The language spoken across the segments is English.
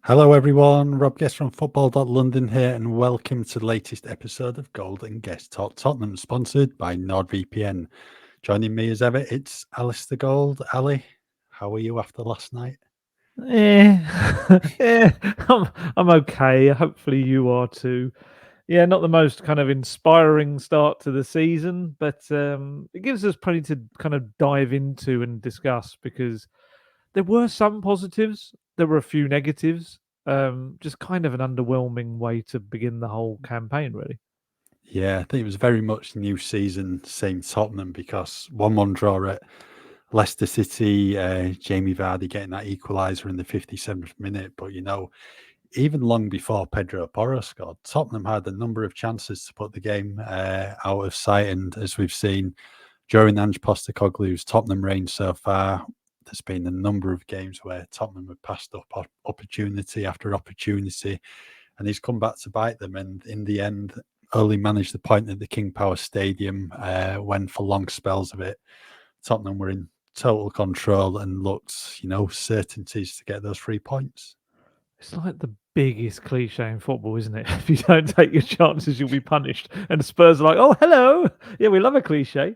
Hello, everyone. Rob Guest from football.london here, and welcome to the latest episode of Gold Guest Talk Tottenham, sponsored by NordVPN. Joining me as ever, it's Alasdair Gold. Ali, how are you after last night? Yeah, I'm okay. Hopefully you are too. Yeah, not the most kind of inspiring start to the season, but it gives us plenty to kind of dive into and discuss because there were some positives, there were a few negatives. Just kind of an underwhelming way to begin the whole campaign, really. Yeah, I think it was very much new season, same Tottenham, because 1-1 draw at Leicester City, Jamie Vardy getting that equaliser in the 57th minute. But, even long before Pedro Porro scored, Tottenham had a number of chances to put the game out of sight. And as we've seen during Ange Postecoglou's Tottenham reign so far, there's been a number of games where Tottenham have passed up opportunity after opportunity, and he's come back to bite them. And in the end, only managed the point at the King Power Stadium when, for long spells of it, Tottenham were in total control and looked, certainties to get those 3 points. It's like the biggest cliche in football, isn't it? If you don't take your chances, you'll be punished. And Spurs are like, oh, hello. Yeah, we love a cliche.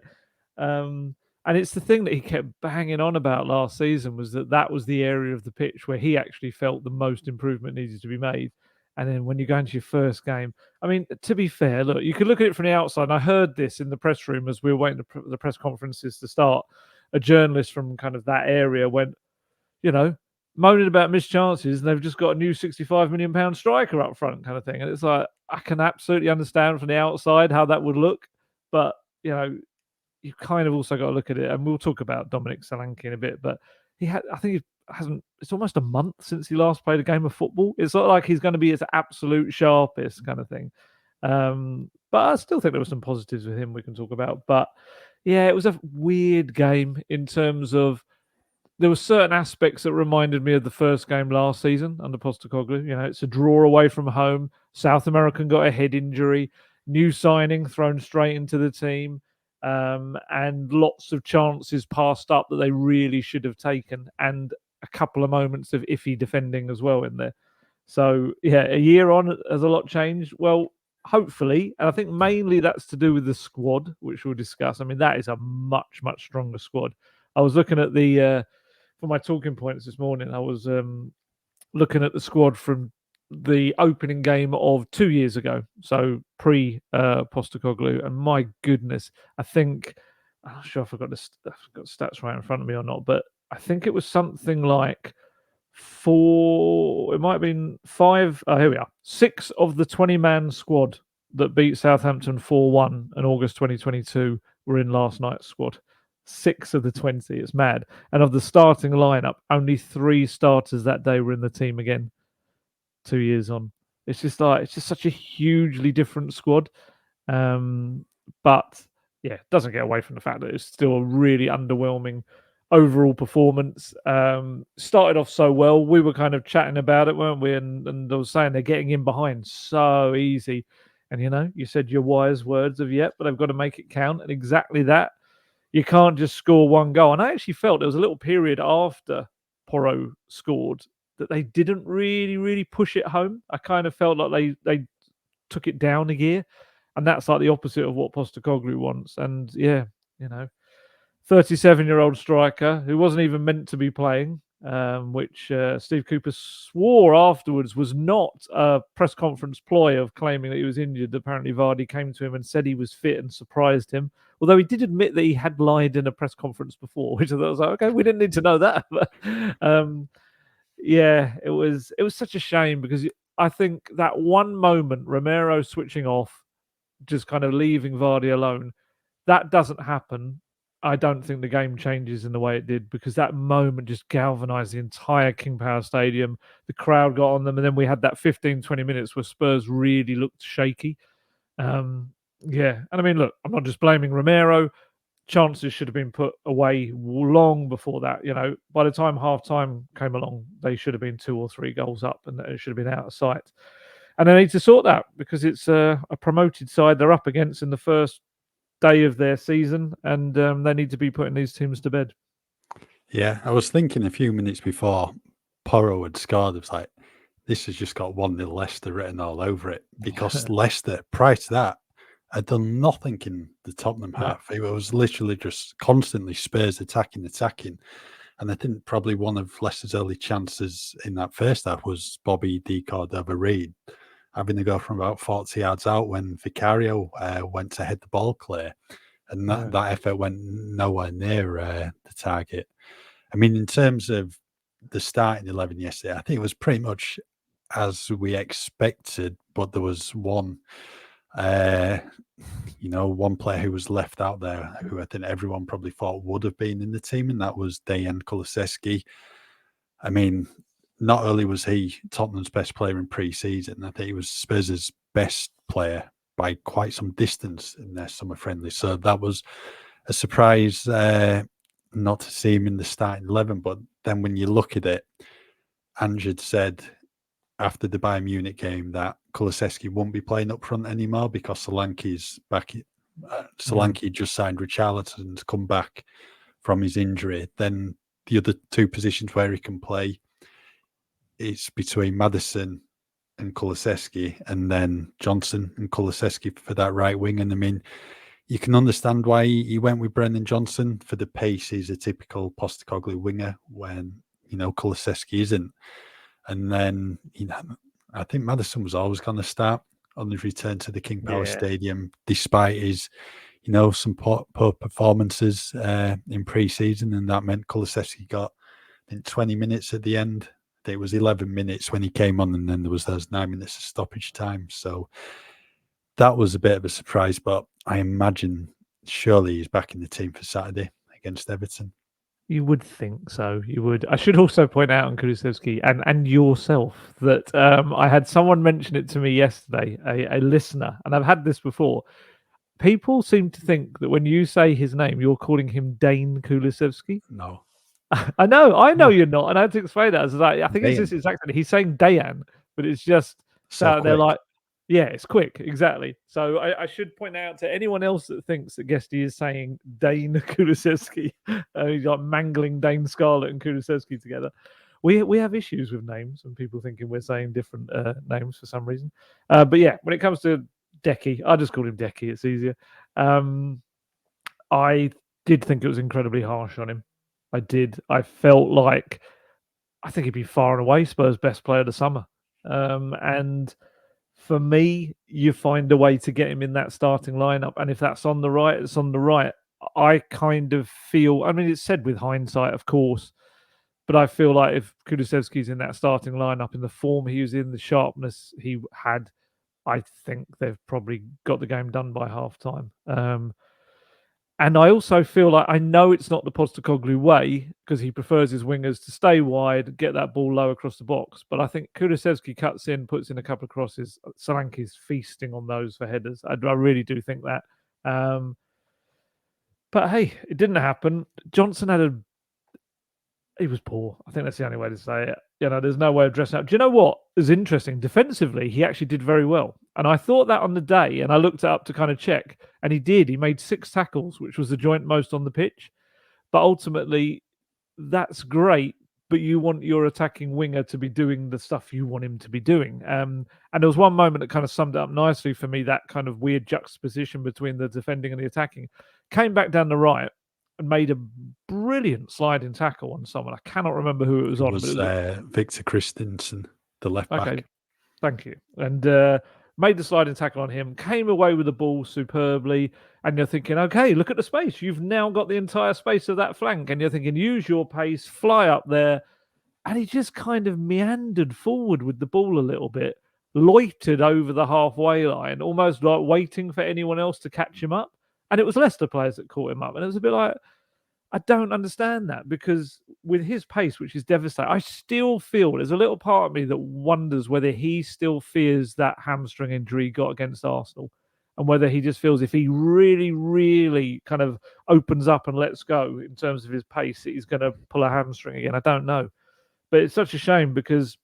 And it's the thing that he kept banging on about last season was that was the area of the pitch where he actually felt the most improvement needed to be made. And then when you go into your first game, I mean, to be fair, look, you could look at it from the outside. And I heard this in the press room as we were waiting for the press conferences to start. A journalist from kind of that area went, you know, moaning about missed chances, and they've just got a new £65 million striker up front, kind of thing. And it's like, I can absolutely understand from the outside how that would look, but you've kind of also got to look at it, and we'll talk about Dominic Solanke in a bit, but I think he hasn't, it's almost a month since he last played a game of football. It's not like he's going to be his absolute sharpest kind of thing. But I still think there were some positives with him we can talk about. But yeah, it was a weird game in terms of there were certain aspects that reminded me of the first game last season under Postecoglou. It's a draw away from home. South American got a head injury, new signing thrown straight into the team, and lots of chances passed up that they really should have taken, and a couple of moments of iffy defending as well in there. So yeah, a year on, has a lot changed? Well, hopefully, and I think mainly that's to do with the squad, which we'll discuss. I mean, that is a much, much stronger squad. I was looking at for my talking points this morning, I was looking at the squad from the opening game of 2 years ago, so pre Postecoglou, and my goodness, I think I'm not sure if I've got stats right in front of me or not, but I think it was something like it might have been five. Oh, here we are. 6 of the 20-man squad that beat Southampton 4-1 in August 2022 were in last night's squad. 6 of the 20. It's mad. And of the starting lineup, only 3 starters that day were in the team again 2 years on. It's just such a hugely different squad. But yeah, it doesn't get away from the fact that it's still a really underwhelming overall performance. Started off so well. We were kind of chatting about it, weren't we? And I was saying they're getting in behind so easy. And you said your wise words of but they've got to make it count. And exactly that. You can't just score one goal. And I actually felt there was a little period after Porro scored that they didn't really, really push it home. I kind of felt like they took it down a gear. And that's like the opposite of what Postecoglou wants. And yeah, 37-year-old striker who wasn't even meant to be playing, which Steve Cooper swore afterwards was not a press conference ploy of claiming that he was injured. Apparently, Vardy came to him and said he was fit and surprised him. Although he did admit that he had lied in a press conference before, which I thought was like, okay, we didn't need to know that. But yeah, it was such a shame because I think that one moment, Romero switching off, just kind of leaving Vardy alone, that doesn't happen. I don't think the game changes in the way it did because that moment just galvanized the entire King Power Stadium. The crowd got on them, and then we had that 15-20 minutes where Spurs really looked shaky. Yeah, and I mean, look, I'm not just blaming Romero. Chances should have been put away long before that. By the time half time came along, they should have been 2 or 3 goals up, and it should have been out of sight. And they need to sort that because it's a promoted side they're up against in the first day of their season, and they need to be putting these teams to bed. Yeah, I was thinking a few minutes before Porro had scored, it was like, this has just got 1-0 Leicester written all over it, because Leicester, prior to that, had done nothing in the Tottenham half. It was literally just constantly Spurs attacking. And I think probably one of Leicester's early chances in that first half was Bobby Decord over Reed having to go from about 40 yards out when Vicario went to head the ball clear. And that effort went nowhere near the target. I mean, in terms of the starting 11 yesterday, I think it was pretty much as we expected, but there was one player who was left out there who I think everyone probably thought would have been in the team, and that was Dejan Kulusevski. I mean, not only was he Tottenham's best player in pre-season, I think he was Spurs' best player by quite some distance in their summer friendly. So that was a surprise not to see him in the starting 11. But then when you look at it, Ange had said after the Bayern Munich game that Kulusevski won't be playing up front anymore because Solanke's back. Solanke just signed Richarlison's come back from his injury. Then the other two positions where he can play, it's between Maddison and Kulusevski, and then Johnson and Kulusevski for that right wing. And I mean, you can understand why he went with Brennan Johnson for the pace. He's a typical Postecoglou winger when, Kulusevski isn't. And then, I think Maddison was always going to start on his return to the King Power Stadium, despite his, some poor performances in pre-season. And that meant Kulusevski got, I think, 20 minutes at the end. I think it was 11 minutes when he came on, and then there was those 9 minutes of stoppage time. So that was a bit of a surprise, but I imagine surely he's back in the team for Saturday against Everton. You would think so. You would. I should also point out on Kulusevski and yourself that I had someone mention it to me yesterday, a listener, and I've had this before. People seem to think that when you say his name, you're calling him Dane Kulusevski. No. I know you're not, and I had to explain that. I think it's his accent. He's saying Dayan, but it's just so they're like, yeah, it's quick, exactly. So I should point out to anyone else that thinks that Guesty is saying Dane Kulusevski, he's like mangling Dane Scarlett and Kulusevski together. We have issues with names and people thinking we're saying different names for some reason. But yeah, when it comes to Decky, I just call him Decky. It's easier. I did think it was incredibly harsh on him. I did. I felt like I think he'd be far and away Spurs' best player of the summer. And for me, you find a way to get him in that starting lineup. And if that's on the right, it's on the right. I kind of feel, I mean, it's said with hindsight, of course, but I feel like if Kulusevski's in that starting lineup, in the form he was in, the sharpness he had, I think they've probably got the game done by half time. And I also feel like I know it's not the Postecoglou way because he prefers his wingers to stay wide, get that ball low across the box. But I think Kulusevski cuts in, puts in a couple of crosses. Solanke's feasting on those for headers. I really do think that. But hey, it didn't happen. Johnson he was poor. I think that's the only way to say it. There's no way of dressing up. Do you know what is interesting? Defensively, he actually did very well. And I thought that on the day, and I looked it up to kind of check, and he did. He made 6 tackles, which was the joint most on the pitch. But ultimately, that's great, but you want your attacking winger to be doing the stuff you want him to be doing. And there was one moment that kind of summed it up nicely for me, that kind of weird juxtaposition between the defending and the attacking. Came back down the right and made a brilliant sliding tackle on someone. I cannot remember who it was on. But it was Victor Christensen, the left back. Okay, thank you. And made the sliding tackle on him, came away with the ball superbly, and you're thinking, okay, look at the space. You've now got the entire space of that flank, and you're thinking, use your pace, fly up there. And he just kind of meandered forward with the ball a little bit, loitered over the halfway line, almost like waiting for anyone else to catch him up. And it was Leicester players that caught him up. And it was a bit like, I don't understand that, because with his pace, which is devastating, I still feel there's a little part of me that wonders whether he still fears that hamstring injury he got against Arsenal, and whether he just feels if he really, really kind of opens up and lets go in terms of his pace, that he's going to pull a hamstring again. I don't know. But it's such a shame, because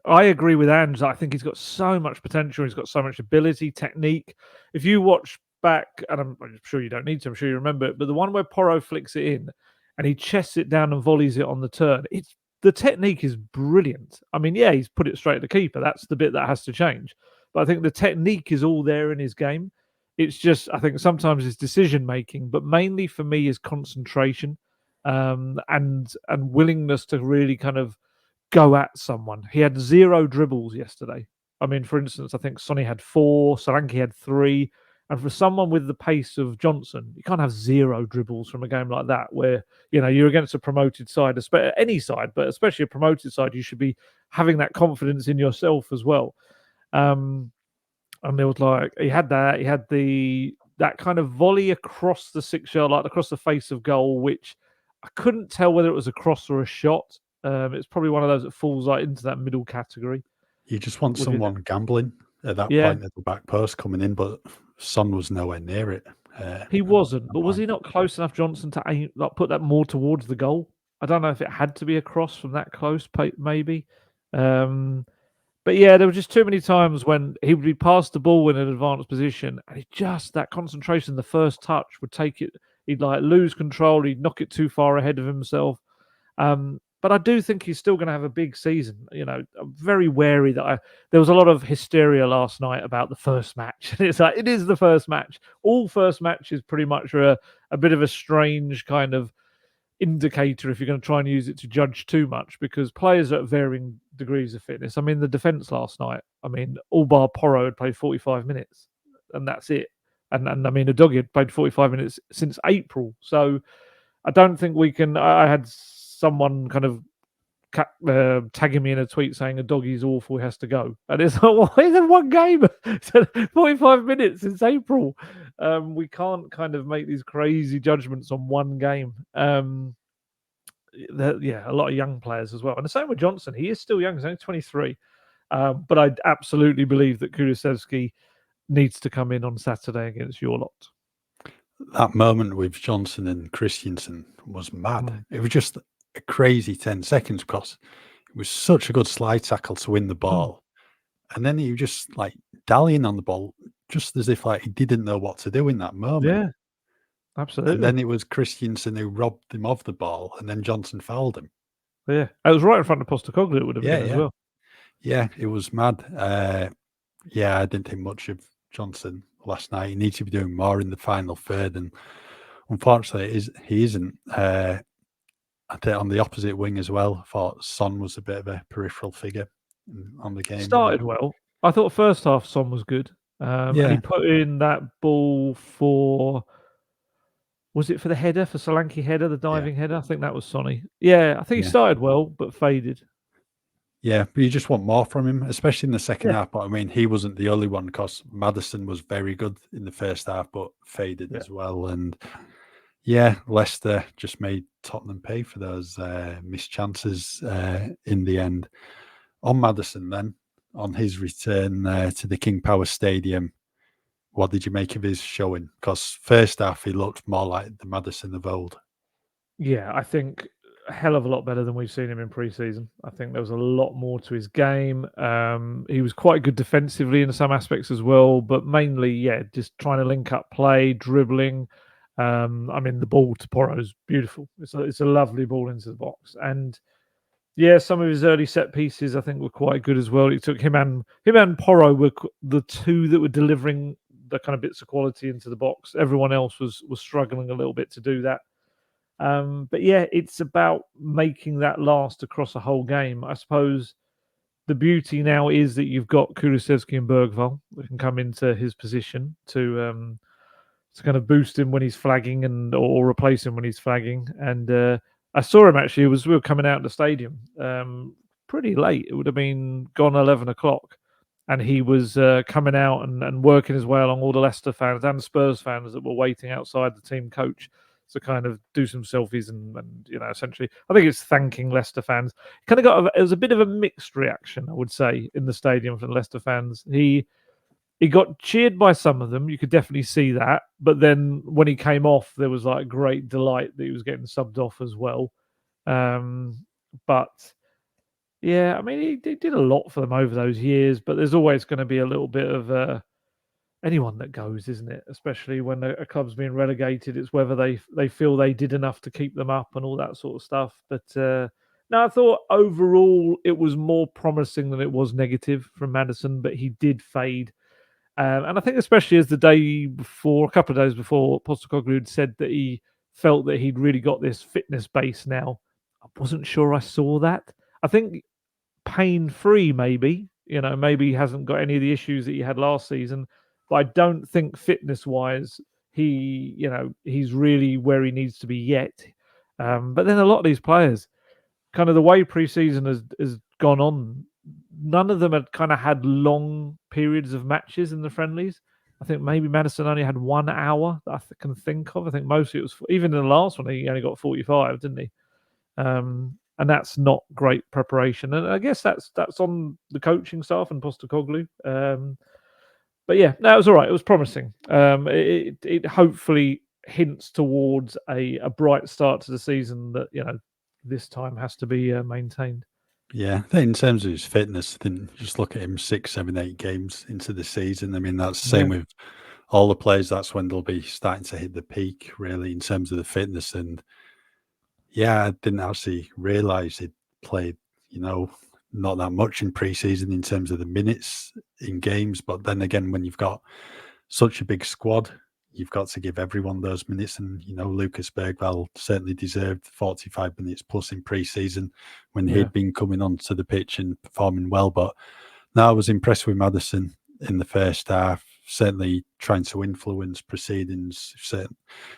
I agree with Ange. I think he's got so much potential. He's got so much ability, technique. If you watch back, and I'm sure you don't need to, I'm sure you remember it, but the one where Porro flicks it in and he chests it down and volleys it on the turn, it's the technique is brilliant. I mean, yeah, he's put it straight at the keeper. That's the bit that has to change. But I think the technique is all there in his game. It's just, I think sometimes his decision making, but mainly for me is concentration, and willingness to really kind of go at someone. He had 0 dribbles yesterday. I mean, for instance, I think Sonny had 4, Solanke had 3. And for someone with the pace of Johnson, you can't have 0 dribbles from a game like that, where you're against a promoted side, any side, but especially a promoted side. You should be having that confidence in yourself as well. And there was he had that kind of volley across the 6-yard, like across the face of goal, which I couldn't tell whether it was a cross or a shot. It's probably one of those that falls into that middle category. You just want someone gambling at that point at the back post coming in, but Son was nowhere near it. He wasn't, but was he not close enough, Johnson, to aim, put that more towards the goal? I don't know if it had to be a cross from that close, maybe. But yeah, there were just too many times when he would be past the ball in an advanced position, and that concentration, the first touch would take it. He'd lose control. He'd knock it too far ahead of himself. But I do think he's still going to have a big season. I'm very wary that there was a lot of hysteria last night about the first match. It's it is the first match. All first matches pretty much are a bit of a strange kind of indicator if you're going to try and use it to judge too much, because players are at varying degrees of fitness. I mean, the defence last night, all bar Porro had played 45 minutes, and that's it. And I mean, Udogie had played 45 minutes since April. So I don't think we can. I had someone kind of tagging me in a tweet saying Udogie's awful, he has to go. And it's like, he's had one game, 45 minutes since April. We can't kind of make these crazy judgments on one game. A lot of young players as well. And the same with Johnson. He is still young. He's only 23. But I absolutely believe that Kulusevski needs to come in on Saturday against your lot. That moment with Johnson and Christensen was mad. It was just a crazy 10 seconds because it was such a good slide tackle to win the ball. And then he was just dallying on the ball, just as if he didn't know what to do in that moment. Yeah, absolutely. And then it was Christensen who robbed him of the ball, and then Johnson fouled him. Yeah, it was right in front of Postecoglou, it would have been as well. Yeah, it was mad. I didn't think much of Johnson last night. He needs to be doing more in the final third, and unfortunately, he isn't. I think on the opposite wing as well, I thought Son was a bit of a peripheral figure on the game. Started well. I thought first half Son was good. And he put in that ball was it for the header, for Solanke header, the diving header? I think that was Sonny. Yeah, I think he started well, but faded. Yeah, but you just want more from him, especially in the second half. But I mean, he wasn't the only one, because Maddison was very good in the first half, but faded as well. And Leicester just made Tottenham pay for those missed chances in the end. On Maddison then, on his return to the King Power Stadium, what did you make of his showing? Because first half he looked more like the Maddison of old. Yeah, I think a hell of a lot better than we've seen him in pre-season. I think there was a lot more to his game. He was quite good defensively in some aspects as well, but mainly, just trying to link up play, dribbling. The ball to Porro is beautiful. It's a lovely ball into the box. And some of his early set pieces I think were quite good as well. It took him and Porro were the two that were delivering the kind of bits of quality into the box. Everyone else was struggling a little bit to do that. But it's about making that last across a whole game. I suppose the beauty now is that you've got Kulusevski and Bergvall that can come into his position to kind of boost him when he's flagging or replace him when he's flagging. And I saw him actually. We were coming out of the stadium pretty late. It would have been gone 11 o'clock. And he was coming out and working his way along all the Leicester fans and Spurs fans that were waiting outside the team coach to kind of do some selfies and essentially, I think it's thanking Leicester fans. Kind of it was a bit of a mixed reaction, I would say, in the stadium from the Leicester fans. He got cheered by some of them. You could definitely see that. But then when he came off, there was great delight that he was getting subbed off as well. But yeah, he did a lot for them over those years. But there's always going to be a little bit of anyone that goes, isn't it? Especially when a club's being relegated, it's whether they feel they did enough to keep them up and all that sort of stuff. But No, I thought overall it was more promising than it was negative from Maddison, but he did fade. And I think especially as the day before, a couple of days before, Postecoglou had said that he felt that he'd really got this fitness base now. I wasn't sure I saw that. I think pain-free, maybe. Maybe he hasn't got any of the issues that he had last season, but I don't think fitness-wise he's really where he needs to be yet. But then a lot of these players, kind of the way pre-season has gone on, none of them had kind of had long periods of matches in the friendlies. I think maybe Maddison only had 1 hour that I can think of. I think mostly it was, even in the last one, he only got 45, didn't he? And that's not great preparation. And I guess that's on the coaching staff and Postecoglou. But yeah, no, it was all right. It was promising. It hopefully hints towards a bright start to the season that, this time has to be maintained. Yeah, I think in terms of his fitness, then just look at him 6, 7, 8 games into the season. I mean, that's the same with all the players. That's when they'll be starting to hit the peak, really, in terms of the fitness. And yeah, I didn't actually realise he'd played, not that much in pre-season in terms of the minutes in games. But then again, when you've got such a big squad, you've got to give everyone those minutes. And, Lucas Bergvall certainly deserved 45 minutes plus in pre-season when he'd been coming onto the pitch and performing well. But no, I was impressed with Maddison in the first half, certainly trying to influence proceedings,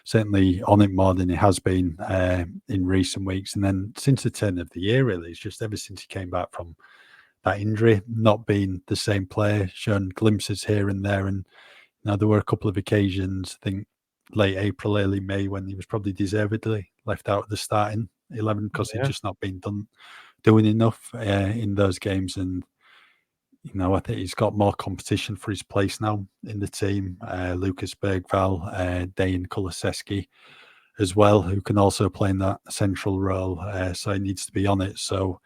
certainly on it more than it has been in recent weeks. And then since the turn of the year, really, it's just ever since he came back from that injury, not being the same player, shown glimpses here and there. And now, there were a couple of occasions, I think late April, early May, when he was probably deservedly left out of the starting 11 because he'd just not been doing enough in those games. And, I think he's got more competition for his place now in the team. Lucas Bergvall, Dane Kulusevski as well, who can also play in that central role. So he needs to be on it. So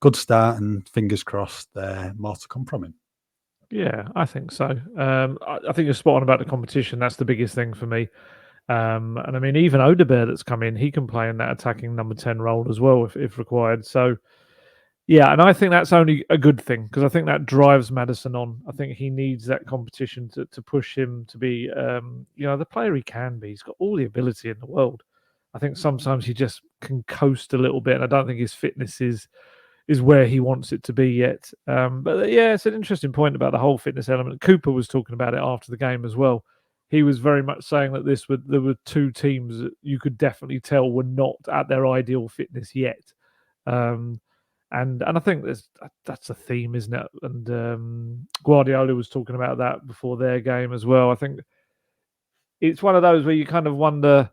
good start, and fingers crossed, more to come from him. Yeah, I think so. I think you're spot on about the competition. That's the biggest thing for me. And I mean, even Odebear that's come in, he can play in that attacking number 10 role as well if required. So, yeah, and I think that's only a good thing because I think that drives Maddison on. I think he needs that competition to push him to be, the player he can be. He's got all the ability in the world. I think sometimes he just can coast a little bit, and I don't think his fitness is where he wants it to be yet. But yeah, it's an interesting point about the whole fitness element. Cooper was talking about it after the game as well. He was very much saying that there were two teams that you could definitely tell were not at their ideal fitness yet. And I think that's a theme, isn't it? And Guardiola was talking about that before their game as well. I think it's one of those where you kind of wonder,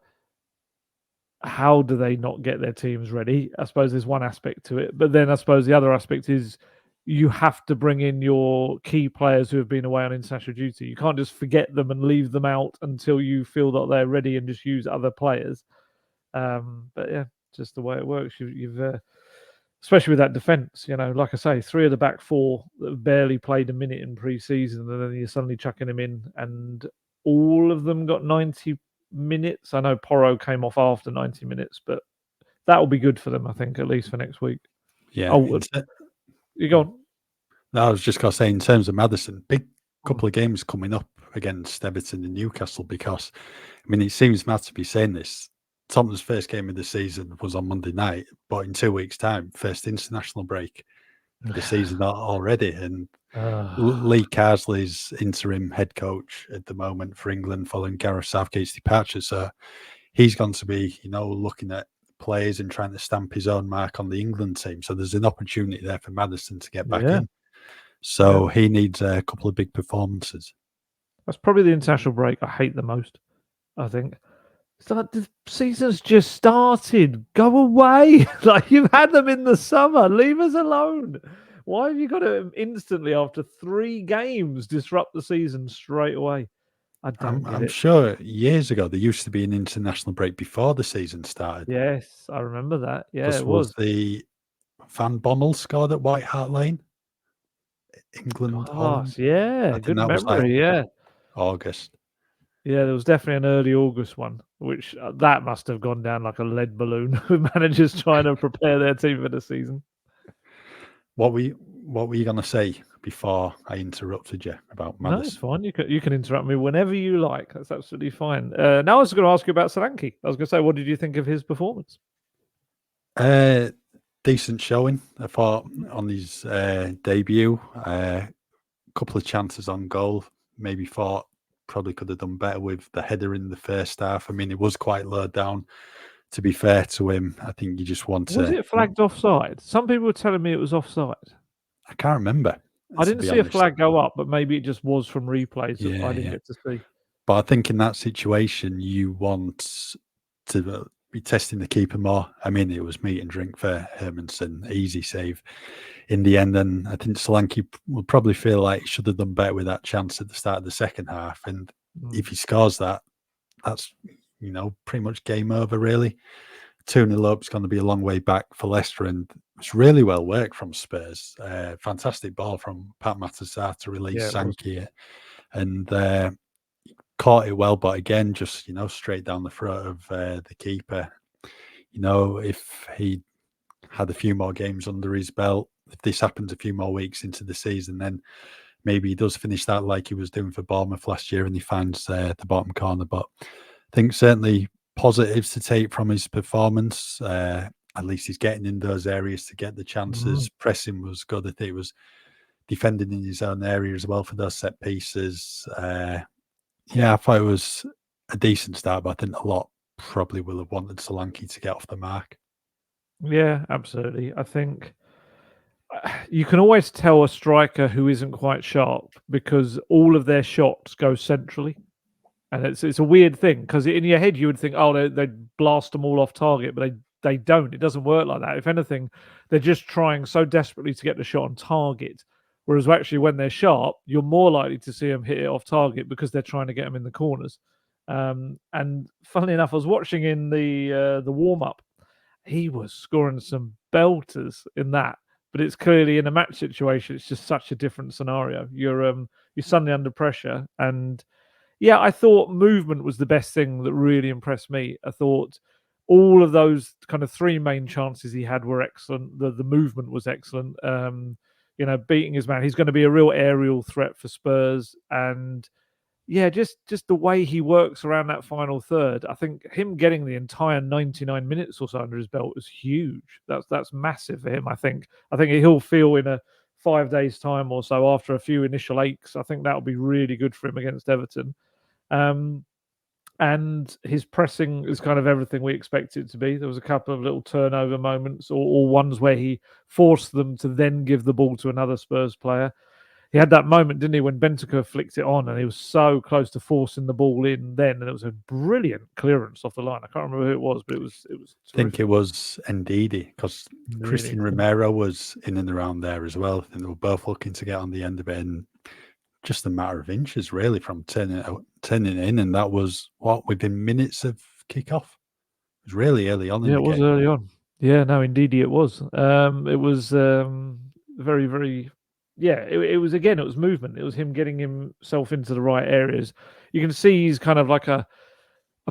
how do they not get their teams ready? I suppose there's one aspect to it. But then I suppose the other aspect is you have to bring in your key players who have been away on international duty. You can't just forget them and leave them out until you feel that they're ready and just use other players. But yeah, just the way it works. You've especially with that defence, like I say, 3 of the back 4 that have barely played a minute in pre-season, and then you're suddenly chucking them in, and all of them got 90 minutes. I know Porro came off after 90 minutes, but that will be good for them, I think, at least for next week. Yeah. You go on. No, I was just going to say, in terms of Maddison, big couple of games coming up against Everton and Newcastle, because, I mean, it seems mad to be saying this. Tottenham's first game of the season was on Monday night, but in 2 weeks' time, first international break of the season already. And Lee Carsley's interim head coach at the moment for England following Gareth Southgate's departure. So he's going to be, looking at players and trying to stamp his own mark on the England team. So there's an opportunity there for Maddison to get back in. So he needs a couple of big performances. That's probably the international break I hate the most, I think. It's like the season's just started. Go away. Like, you've had them in the summer. Leave us alone. Why have you got to instantly, after 3 games, disrupt the season straight away? I don't get it. I'm sure years ago there used to be an international break before the season started. Yes, I remember that. Yeah, it was the Van Bommel scored at White Hart Lane? England, Holland? Yeah, good memory. Yeah, August. Yeah, there was definitely an early August one. which that must have gone down like a lead balloon with managers trying to prepare their team for the season. What were you going to say before I interrupted you about Maddison? No, it's fine. You can interrupt me whenever you like. That's absolutely fine. Now I was going to ask you about Solanke. I was going to say, what did you think of his performance? Decent showing, I thought, on his debut. A couple of chances on goal. Maybe thought probably could have done better with the header in the first half. I mean, it was quite low down. To be fair to him, I think you just want to... Was it flagged offside? Some people were telling me it was offside. I can't remember. I didn't see a flag go up, but maybe it just was from replays that I didn't get to see. But I think in that situation, you want to be testing the keeper more. I mean, it was meat and drink for Hermansen. Easy save in the end. And I think Solanke will probably feel like he should have done better with that chance at the start of the second half. And if he scores that, that's, pretty much game over, really. 2-0 up is going to be a long way back for Leicester, and it's really well worked from Spurs. Fantastic ball from Pat Matasar to release Solanke, and caught it well, but again, just straight down the throat of the keeper. If he had a few more games under his belt, if this happens a few more weeks into the season, then maybe he does finish that like he was doing for Bournemouth last year, and he finds the bottom corner. But I think certainly positives to take from his performance. At least he's getting in those areas to get the chances. Pressing was good. I think it was defending in his own area as well for those set pieces. I thought it was a decent start, but I think a lot probably will have wanted Solanke to get off the mark. Yeah, absolutely. I think you can always tell a striker who isn't quite sharp because all of their shots go centrally. And it's a weird thing because in your head you would think, oh, they blast them all off target, but they don't. It doesn't work like that. If anything, they're just trying so desperately to get the shot on target. Whereas actually when they're sharp, you're more likely to see them hit it off target because they're trying to get them in the corners. And funnily enough, I was watching in the warm-up. He was scoring some belters in that. But it's clearly in a match situation, it's just such a different scenario. You're suddenly under pressure, and I thought movement was the best thing that really impressed me. I thought all of those kind of three main chances he had were excellent. The movement was excellent. Beating his man. He's going to be a real aerial threat for Spurs. And just the way he works around that final third. I think him getting the entire 99 minutes or so under his belt was huge. That's massive for him, I think. I think he'll feel in a 5 days' time or so after a few initial aches. I think that'll be really good for him against Everton. And his pressing is kind of everything we expect it to be. There was a couple of little turnover moments or ones where he forced them to then give the ball to another Spurs player. He had that moment, didn't he, when Bentancur flicked it on and he was so close to forcing the ball in then, and it was a brilliant clearance off the line. I can't remember who it was, but it was terrific. I think it was Ndidi because Christian Romero was in and around there as well. And they were both looking to get on the end of it, and just a matter of inches really from turning in, and that was within minutes of kickoff. It was really early on. It was early on. Yeah, no, indeed it was. It was very, very. It was again. It was movement. It was him getting himself into the right areas. You can see he's kind of like a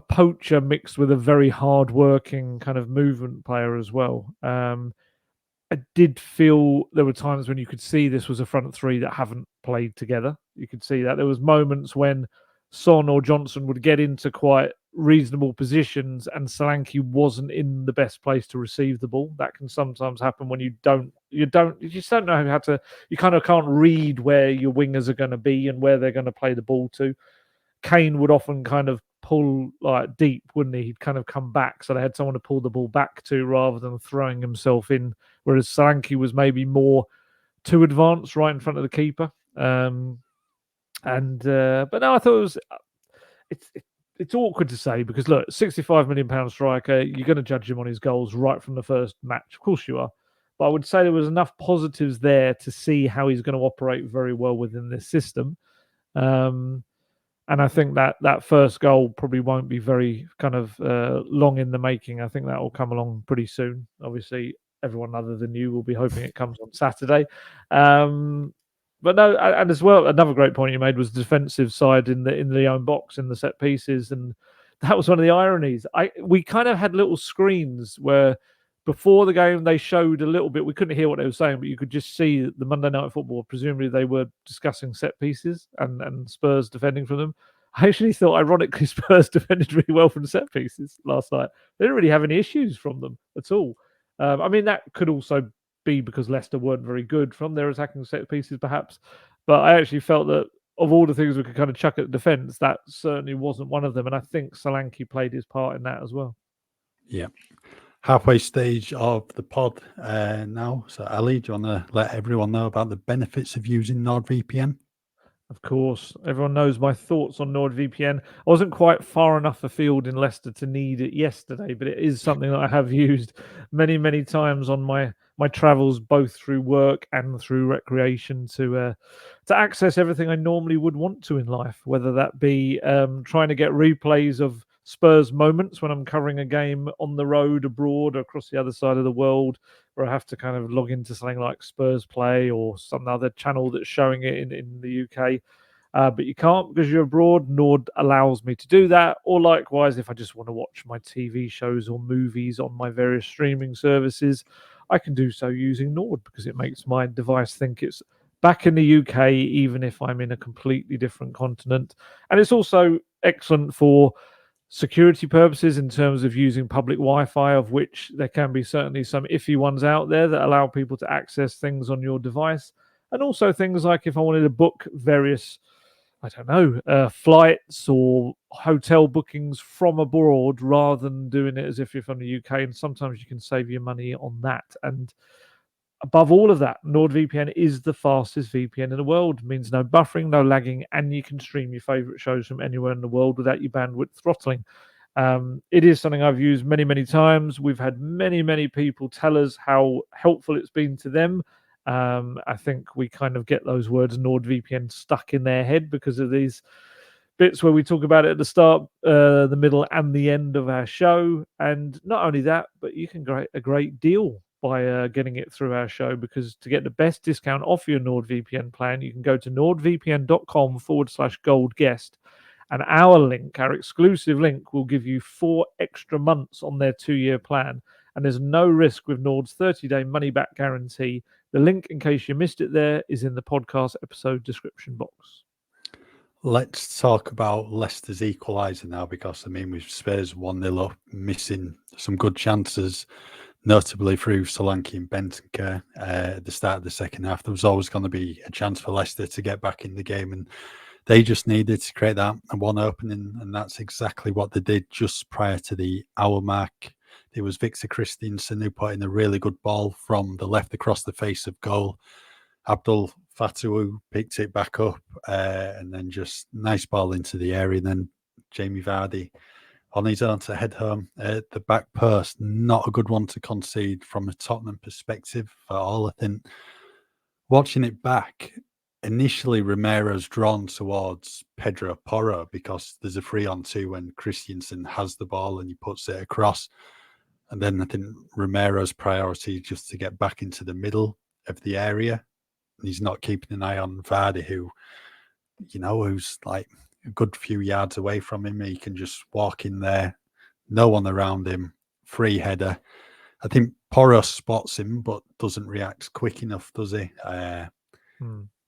poacher mixed with a very hard-working kind of movement player as well. I did feel there were times when you could see this was a front three that haven't played together. You could see that there was moments when Son or Johnson would get into quite reasonable positions and Solanke wasn't in the best place to receive the ball. That can sometimes happen when you just don't know how to. You kind of can't read where your wingers are going to be and where they're going to play the ball to. Kane would often kind of pull like deep, wouldn't he? He'd kind of come back, so they had someone to pull the ball back to rather than throwing himself in. Whereas Solanke was maybe more too advanced, right in front of the keeper. But no, I thought it's awkward to say because look, £65 million striker, you're going to judge him on his goals right from the first match. Of course you are. But I would say there was enough positives there to see how he's going to operate very well within this system. And I think that first goal probably won't be very kind of long in the making. I think that will come along pretty soon. Obviously, everyone other than you will be hoping it comes on Saturday. But no, and as well, another great point you made was the defensive side in the own box, in the set pieces. And that was one of the ironies. We kind of had little screens where before the game they showed a little bit. We couldn't hear what they were saying, but you could just see the Monday Night Football. Presumably they were discussing set pieces and Spurs defending from them. I actually thought, ironically, Spurs defended really well from set pieces last night. They didn't really have any issues from them at all. I mean, that could also be because Leicester weren't very good from their attacking set pieces, perhaps. But I actually felt that of all the things we could kind of chuck at the defence, that certainly wasn't one of them. And I think Solanke played his part in that as well. Yeah. Halfway stage of the pod now. So, Ali, do you want to let everyone know about the benefits of using NordVPN? Of course, everyone knows my thoughts on NordVPN. I wasn't quite far enough afield in Leicester to need it yesterday, but it is something that I have used many, many times on my travels, both through work and through recreation, to access everything I normally would want to in life, whether that be trying to get replays of Spurs moments when I'm covering a game on the road, abroad, or across the other side of the world, where I have to kind of log into something like Spurs Play or some other channel that's showing it in the UK. But you can't because you're abroad. Nord allows me to do that. Or likewise, if I just want to watch my TV shows or movies on my various streaming services, I can do so using Nord because it makes my device think it's back in the UK, even if I'm in a completely different continent. And it's also excellent for security purposes in terms of using public Wi-Fi, of which there can be certainly some iffy ones out there that allow people to access things on your device. And also things like if I wanted to book various, I don't know, flights or hotel bookings from abroad rather than doing it as if you're from the UK. And sometimes you can save your money on that. And above all of that, NordVPN is the fastest VPN in the world. It means no buffering, no lagging, and you can stream your favorite shows from anywhere in the world without your bandwidth throttling. It is something I've used many, many times. We've had many, many people tell us how helpful it's been to them. I think we kind of get those words NordVPN stuck in their head because of these bits where we talk about it at the start, the middle, and the end of our show. And not only that, but you can get a great deal by getting it through our show, because to get the best discount off your NordVPN plan, you can go to nordvpn.com/gold guest, and our link, our exclusive link, will give you 4 extra months on their 2-year plan. And there's no risk with Nord's 30-day money-back guarantee. The link, in case you missed it there, is in the podcast episode description box. Let's talk about Leicester's equaliser now, because, I mean, with Spurs 1-0 up, missing some good chances, notably through Solanke and Bentancur at the start of the second half. There was always going to be a chance for Leicester to get back in the game, and they just needed to create that one opening, and that's exactly what they did just prior to the hour mark. It was Victor Christensen who put in a really good ball from the left across the face of goal. Abdul Fatawu picked it back up, and then just nice ball into the area. And then Jamie Vardy on his own to head home at the back post. Not a good one to concede from a Tottenham perspective at all. I think watching it back, initially Romero's drawn towards Pedro Porro because there's a 3-on-2 when Christensen has the ball and he puts it across. And then I think Romero's priority is just to get back into the middle of the area. And he's not keeping an eye on Vardy, who, you know, who's like a good few yards away from him. He can just walk in there, no one around him, free header. I think Porro spots him, but doesn't react quick enough, does he?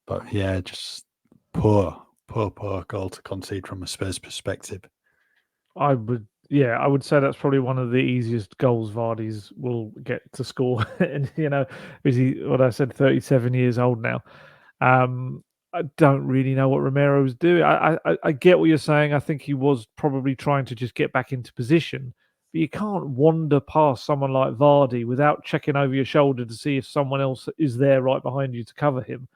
But yeah, just poor goal to concede from a Spurs perspective. I would say that's probably one of the easiest goals Vardy's will get to score. And, you know, is he, what I said, 37 years old now. I don't really know what Romero was doing. I get what you're saying. I think he was probably trying to just get back into position. But you can't wander past someone like Vardy without checking over your shoulder to see if someone else is there right behind you to cover him.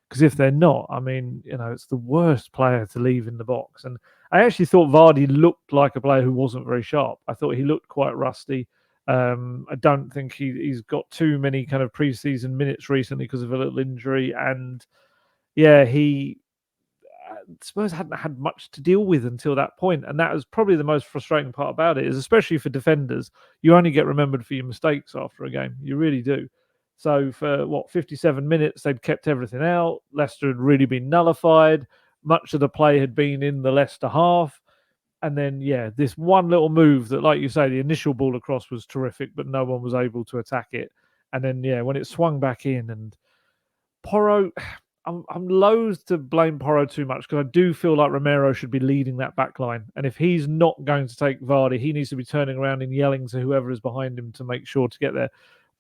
Because if they're not, I mean, you know, it's the worst player to leave in the box. And I actually thought Vardy looked like a player who wasn't very sharp. I thought he looked quite rusty. I don't think he's got too many kind of pre-season minutes recently because of a little injury. And yeah, Spurs hadn't had much to deal with until that point. And that was probably the most frustrating part about it, is especially for defenders, you only get remembered for your mistakes after a game. You really do. So for 57 minutes, they'd kept everything out. Leicester had really been nullified. Much of the play had been in the Leicester half. And then, this one little move that, like you say, the initial ball across was terrific, but no one was able to attack it. And then, when it swung back in, and Porro, I'm loath to blame Porro too much, because I do feel like Romero should be leading that back line. And if he's not going to take Vardy, he needs to be turning around and yelling to whoever is behind him to make sure to get there.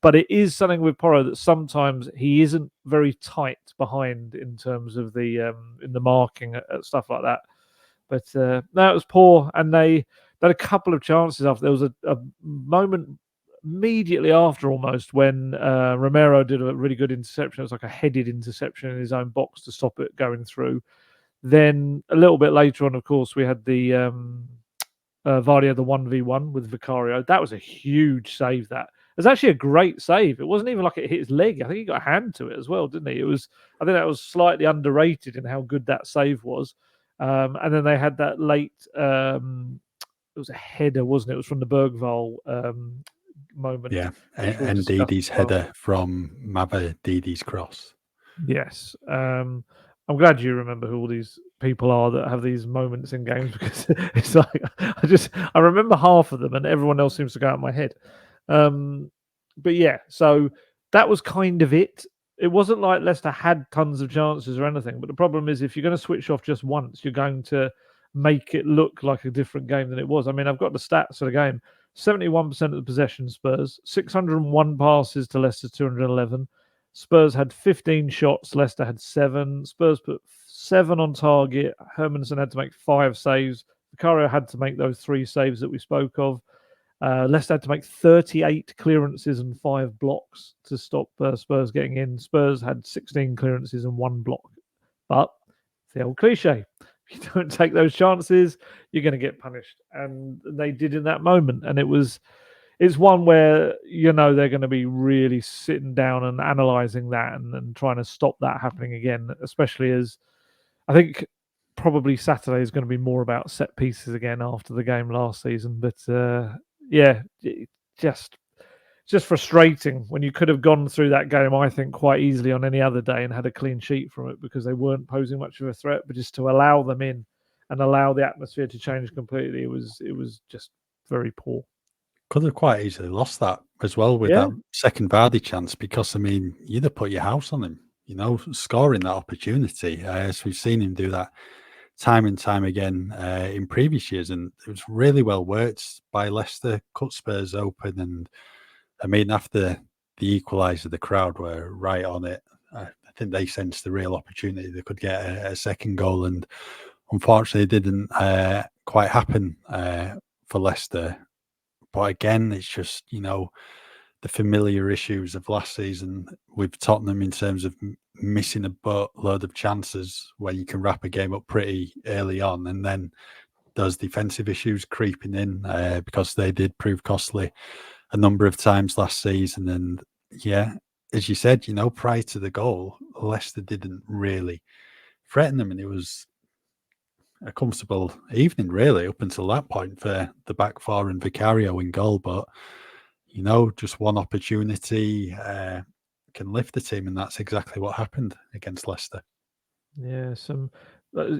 But it is something with Porro that sometimes he isn't very tight behind in terms of the in the marking at stuff like that. But no, it was poor, and they had a couple of chances after. There was a moment immediately after, almost, when Romero did a really good interception. It was like a headed interception in his own box to stop it going through. Then a little bit later on, of course, we had the Vardy had the 1v1 with Vicario. That was a huge save. That it was actually a great save. It wasn't even like it hit his leg. I think he got a hand to it as well, didn't he? I think that was slightly underrated in how good that save was. And then they had that late. It was a header, wasn't it? It was from the Bergvall moment. Yeah, and Didi's header from Mava Didi's cross. Yes. I'm glad you remember who all these people are that have these moments in games, because it's like I remember half of them and everyone else seems to go out of my head. But yeah, so that was kind of it. It wasn't like Leicester had tons of chances or anything, but the problem is, if you're going to switch off just once, you're going to make it look like a different game than it was. I mean, I've got the stats of the game. 71% of the possession, Spurs. 601 passes to Leicester's 211. Spurs had 15 shots. Leicester had 7. Spurs put 7 on target. Hermansen had to make 5 saves. Vicario had to make those 3 saves that we spoke of. Leicester had to make 38 clearances and 5 blocks to stop Spurs getting in. Spurs had 16 clearances and 1 block. But it's the old cliche. If you don't take those chances, you're going to get punished. And they did in that moment. And it's one where, they're going to be really sitting down and analysing that and trying to stop that happening again, especially as I think probably Saturday is going to be more about set pieces again after the game last season. But just frustrating when you could have gone through that game, I think, quite easily on any other day and had a clean sheet from it, because they weren't posing much of a threat. But just to allow them in and allow the atmosphere to change completely, it was just very poor. Could have quite easily lost that as well with that second Vardy chance, because, I mean, you'd have put your house on him, scoring that opportunity. As we've seen him do that time and time again in previous years, and it was really well worked by Leicester, cut Spurs open. And I mean, after the equaliser, the crowd were right on it. I think they sensed the real opportunity they could get a second goal, and unfortunately it didn't quite happen for Leicester. But again, it's just, the familiar issues of last season with Tottenham in terms of missing a boatload of chances where you can wrap a game up pretty early on, and then those defensive issues creeping in because they did prove costly a number of times last season. And as you said, prior to the goal, Leicester didn't really threaten them, and it was a comfortable evening really up until that point for the back four and Vicario in goal. But just one opportunity can lift the team, and that's exactly what happened against Leicester. Yeah,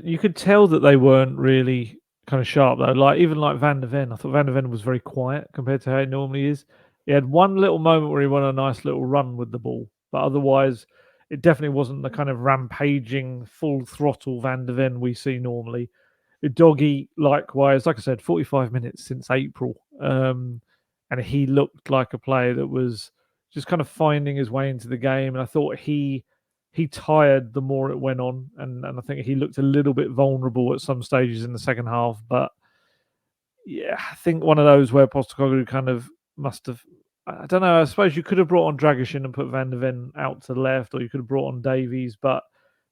you could tell that they weren't really kind of sharp though. Like even like Van de Ven, I thought Van de Ven was very quiet compared to how he normally is. He had one little moment where he went on a nice little run with the ball, but otherwise it definitely wasn't the kind of rampaging, full throttle Van de Ven we see normally. Doggy, likewise, like I said, 45 minutes since April. And he looked like a player that was just kind of finding his way into the game. And I thought he tired the more it went on. And I think he looked a little bit vulnerable at some stages in the second half. But yeah, I think one of those where Postecoglou kind of must have, I don't know, I suppose you could have brought on Dragishin and put Van de Ven out to the left, or you could have brought on Davies, but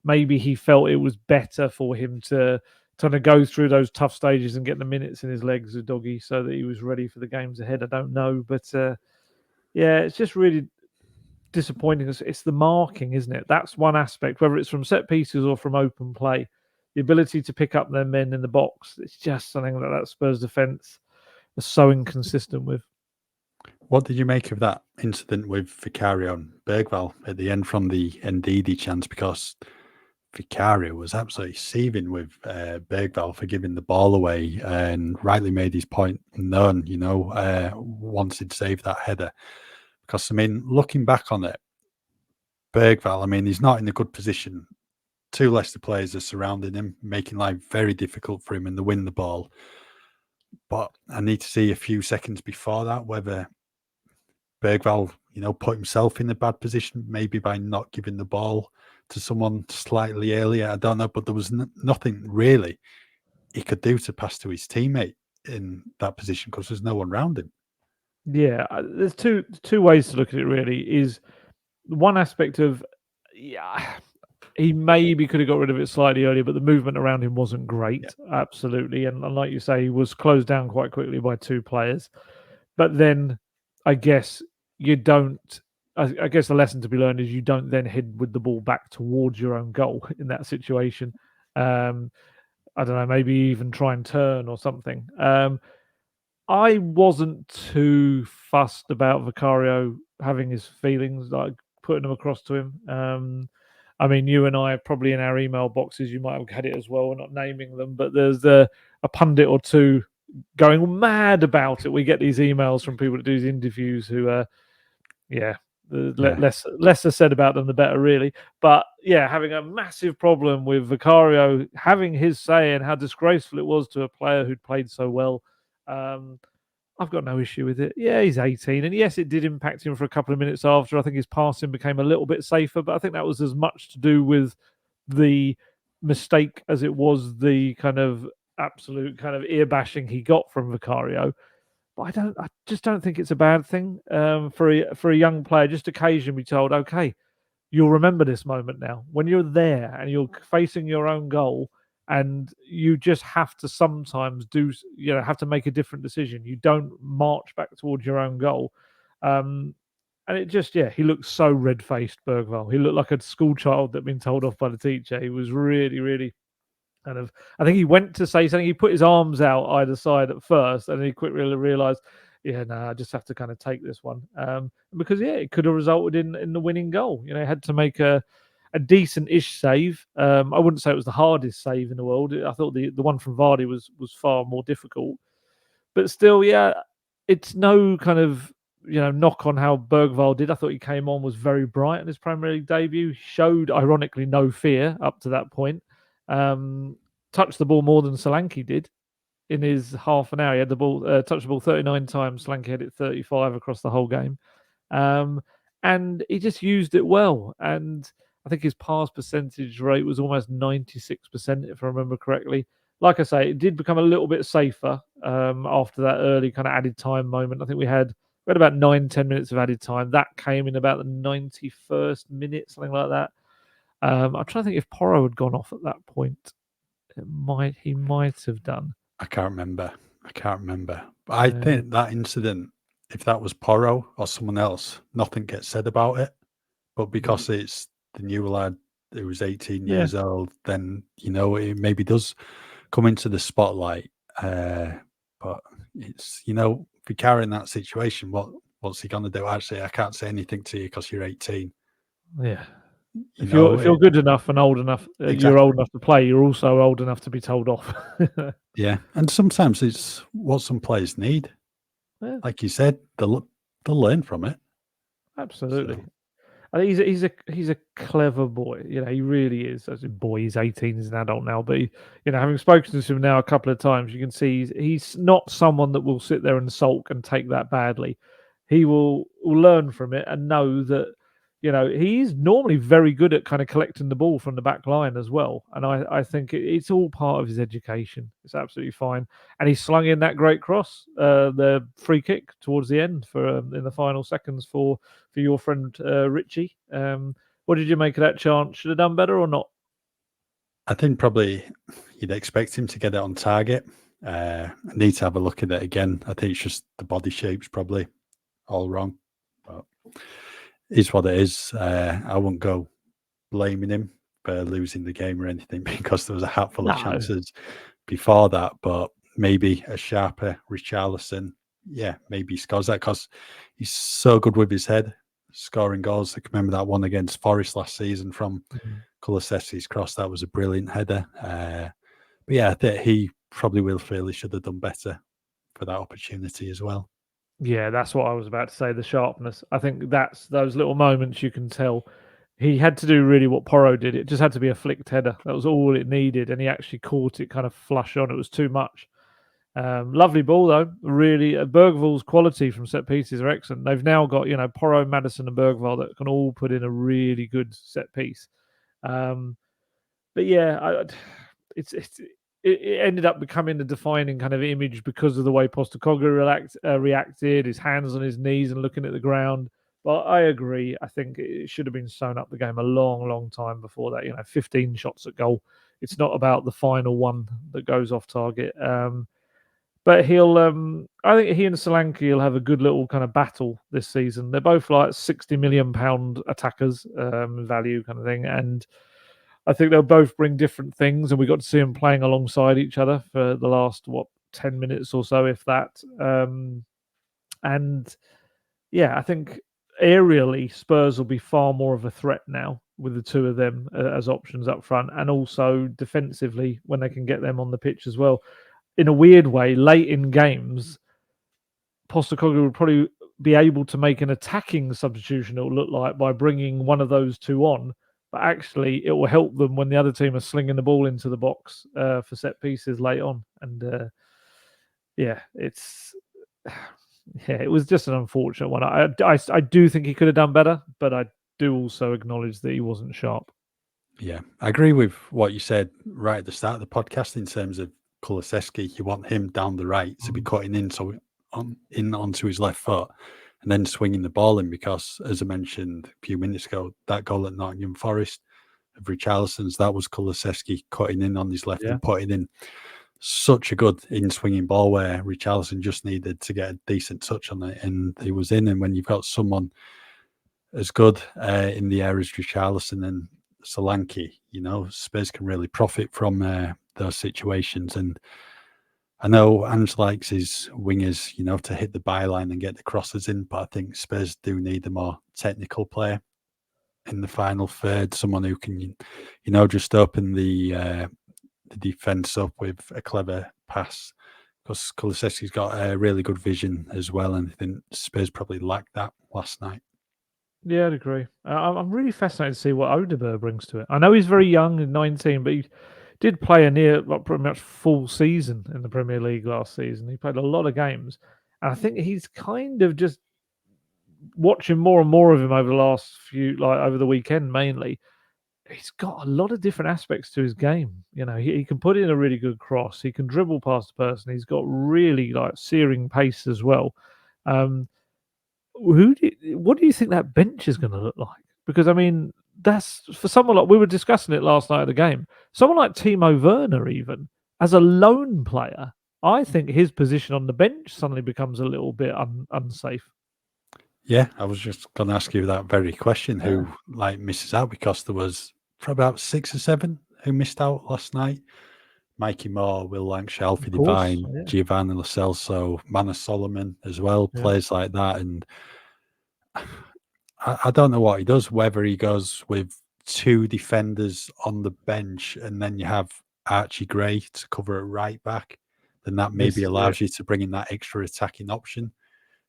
maybe he felt it was better for him to go through those tough stages and get the minutes in his legs of Doggy so that he was ready for the games ahead. I don't know, but it's just really disappointing. It's the marking, isn't it? That's one aspect, whether it's from set pieces or from open play. The ability to pick up their men in the box, it's just something that Spurs defence is so inconsistent with. What did you make of that incident with Vicario and Bergvall at the end from the Ndidi chance? Because Vicario was absolutely seething with Bergvall for giving the ball away, and rightly made his point known, wanted to save that header. Because, I mean, looking back on it, Bergvall, I mean, he's not in a good position. Two Leicester players are surrounding him, making life very difficult for him, and they win the ball. But I need to see a few seconds before that whether Bergvall, put himself in a bad position, maybe by not giving the ball to someone slightly earlier. I don't know, but there was nothing really he could do to pass to his teammate in that position because there's no one around him. Yeah, there's two ways to look at it. Really, is one aspect of he maybe could have got rid of it slightly earlier, but the movement around him wasn't great. Yeah. Absolutely, and like you say, he was closed down quite quickly by two players. But then, I guess you don't. I guess the lesson to be learned is you don't then head with the ball back towards your own goal in that situation. I don't know, maybe even try and turn or something. I wasn't too fussed about Vicario having his feelings, like putting them across to him. I mean, you and I probably in our email boxes, you might have had it as well. We're not naming them, but there's a pundit or two going mad about it. We get these emails from people that do these interviews who, less are said about them, the better, really. But yeah, having a massive problem with Vicario having his say and how disgraceful it was to a player who'd played so well. I've got no issue with it. Yeah, he's 18, and yes, it did impact him for a couple of minutes after. I think his passing became a little bit safer, but I think that was as much to do with the mistake as it was the kind of absolute kind of ear bashing he got from Vicario. But I just don't think it's a bad thing for a young player. Just occasionally be told, okay, you'll remember this moment now when you're there and you're facing your own goal. And you just have to sometimes have to make a different decision. You don't march back towards your own goal. And it just, he looked so red-faced, Bergvall. He looked like a school child that'd been told off by the teacher. He was really, really kind of, I think he went to say something. He put his arms out either side at first, and he quickly realised, I just have to kind of take this one. Because, it could have resulted in the winning goal. He had to make a decent-ish save. I wouldn't say it was the hardest save in the world. I thought the one from Vardy was far more difficult. But still, it's no kind of knock on how Bergvall did. I thought he came on, was very bright in his Premier League debut. Showed, ironically, no fear up to that point. Touched the ball more than Solanke did in his half an hour. He had the ball, touched the ball 39 times. Solanke had it 35 across the whole game. And he just used it well. And I think his pass percentage rate was almost 96%, if I remember correctly. Like I say, it did become a little bit safer after that early kind of added time moment. I think we had about 9-10 minutes of added time. That came in about the 91st minute, something like that. I'm trying to think if Porro had gone off at that point. He might have done. I can't remember. But I think that incident, if that was Porro or someone else, nothing gets said about it. But because it's the new lad who was 18 years old, then, it maybe does come into the spotlight. But it's, Vicario in that situation, what's he going to do? Actually, I can't say anything to you because you're 18. Yeah. If you're good enough and old enough, you're old enough to play, you're also old enough to be told off. Yeah. And sometimes it's what some players need. Yeah. Like you said, they'll learn from it. Absolutely. So. I think he's a clever boy. He really is. As a boy, he's 18, he's an adult now. But having spoken to him now a couple of times, you can see he's not someone that will sit there and sulk and take that badly. He will learn from it and know that he's normally very good at kind of collecting the ball from the back line as well. And I think it's all part of his education. It's absolutely fine. And he slung in that great cross, the free kick towards the end for in the final seconds for your friend Richie. What did you make of that chance? Should have done better or not? I think probably you'd expect him to get it on target. I need to have a look at it again. I think it's just the body shape's probably all wrong. But is what it is. I wouldn't go blaming him for losing the game or anything because there was a hatful of chances before that. But maybe a sharper Richarlison, maybe he scores that because he's so good with his head, scoring goals. I can remember that one against Forest last season from Kulusevski's cross, that was a brilliant header. But yeah, I think he probably will feel he should have done better for that opportunity as well. Yeah, that's what I was about to say, the sharpness. I think that's those little moments you can tell he had to do really what Porro did. It just had to be a flicked header. That was all it needed, and he actually caught it kind of flush on. It was too much. Lovely ball though. Really, Bergvall's quality from set pieces are excellent. They've now got Porro, Maddison, and Bergvall that can all put in a really good set piece. But yeah, it ended up becoming a defining kind of image because of the way Postecoglou reacted, his hands on his knees and looking at the ground. But I agree. I think it should have been sewn up the game a long, long time before that. 15 shots at goal. It's not about the final one that goes off target. But I think he and Solanke will have a good little kind of battle this season. They're both like £60 million attackers value kind of thing. And I think they'll both bring different things. And we got to see them playing alongside each other for the last, 10 minutes or so, if that. And yeah, I think aerially, Spurs will be far more of a threat now with the two of them as options up front. And also defensively when they can get them on the pitch as well. In a weird way, late in games, Postecoglou would probably be able to make an attacking substitution, it will look like, by bringing one of those two on. But actually, it will help them when the other team are slinging the ball into the box for set pieces late on. And it was just an unfortunate one. I do think he could have done better, but I do also acknowledge that he wasn't sharp. Yeah, I agree with what you said right at the start of the podcast in terms of Kulusevski. You want him down the right to be cutting in onto his left foot and then swinging the ball in, because, as I mentioned a few minutes ago, that goal at Nottingham Forest of Richarlison's, that was Kulusevski cutting in on his left and putting in such a good in-swinging ball where Richarlison just needed to get a decent touch on it, and he was in. And when you've got someone as good in the air as Richarlison and Solanke, Spurs can really profit from those situations. And I know Ange likes his wingers, to hit the byline and get the crosses in, but I think Spurs do need a more technical player in the final third, someone who can, just open the defence up with a clever pass, because Kulusevski's got a really good vision as well, and I think Spurs probably lacked that last night. Yeah, I'd agree. I'm really fascinated to see what Odegaard brings to it. I know he's very young, 19, but he did play pretty much full season in the Premier League last season. He played a lot of games, and I think he's kind of just watching more and more of him over the last few, over the weekend mainly. He's got a lot of different aspects to his game. He can put in a really good cross. He can dribble past the person. He's got really searing pace as well. What do you think that bench is going to look like? Because that's for someone like, we were discussing it last night at the game. Someone like Timo Werner, even as a lone player, I think his position on the bench suddenly becomes a little bit unsafe. Yeah, I was just going to ask you that very question. Who misses out? Because there was probably about 6 or 7 who missed out last night. Mikey Moore, Will Lancashire, Alfie Devine, Giovanni Lo Celso, Manor Solomon as well, players like that. And I don't know what he does, whether he goes with 2 defenders on the bench and then you have Archie Gray to cover at right back, then that maybe allows you to bring in that extra attacking option.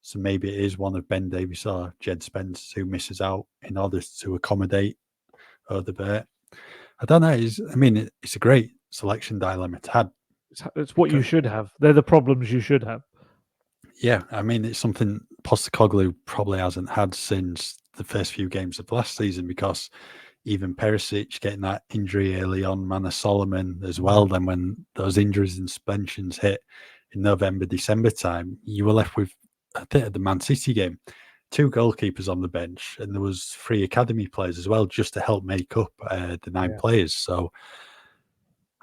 So maybe it is one of Ben Davies or Jed Spence who misses out in order to accommodate Odegaard. I don't know. It's a great selection dilemma to have. It's what you should have. They're the problems you should have. Yeah, it's something Postecoglou probably hasn't had since the first few games of last season, because even Perisic getting that injury early on, Manor Solomon as well, then when those injuries and suspensions hit in November, December time, you were left with, I think, at the Man City game, 2 goalkeepers on the bench, and there was 3 academy players as well, just to help make up the 9 players. So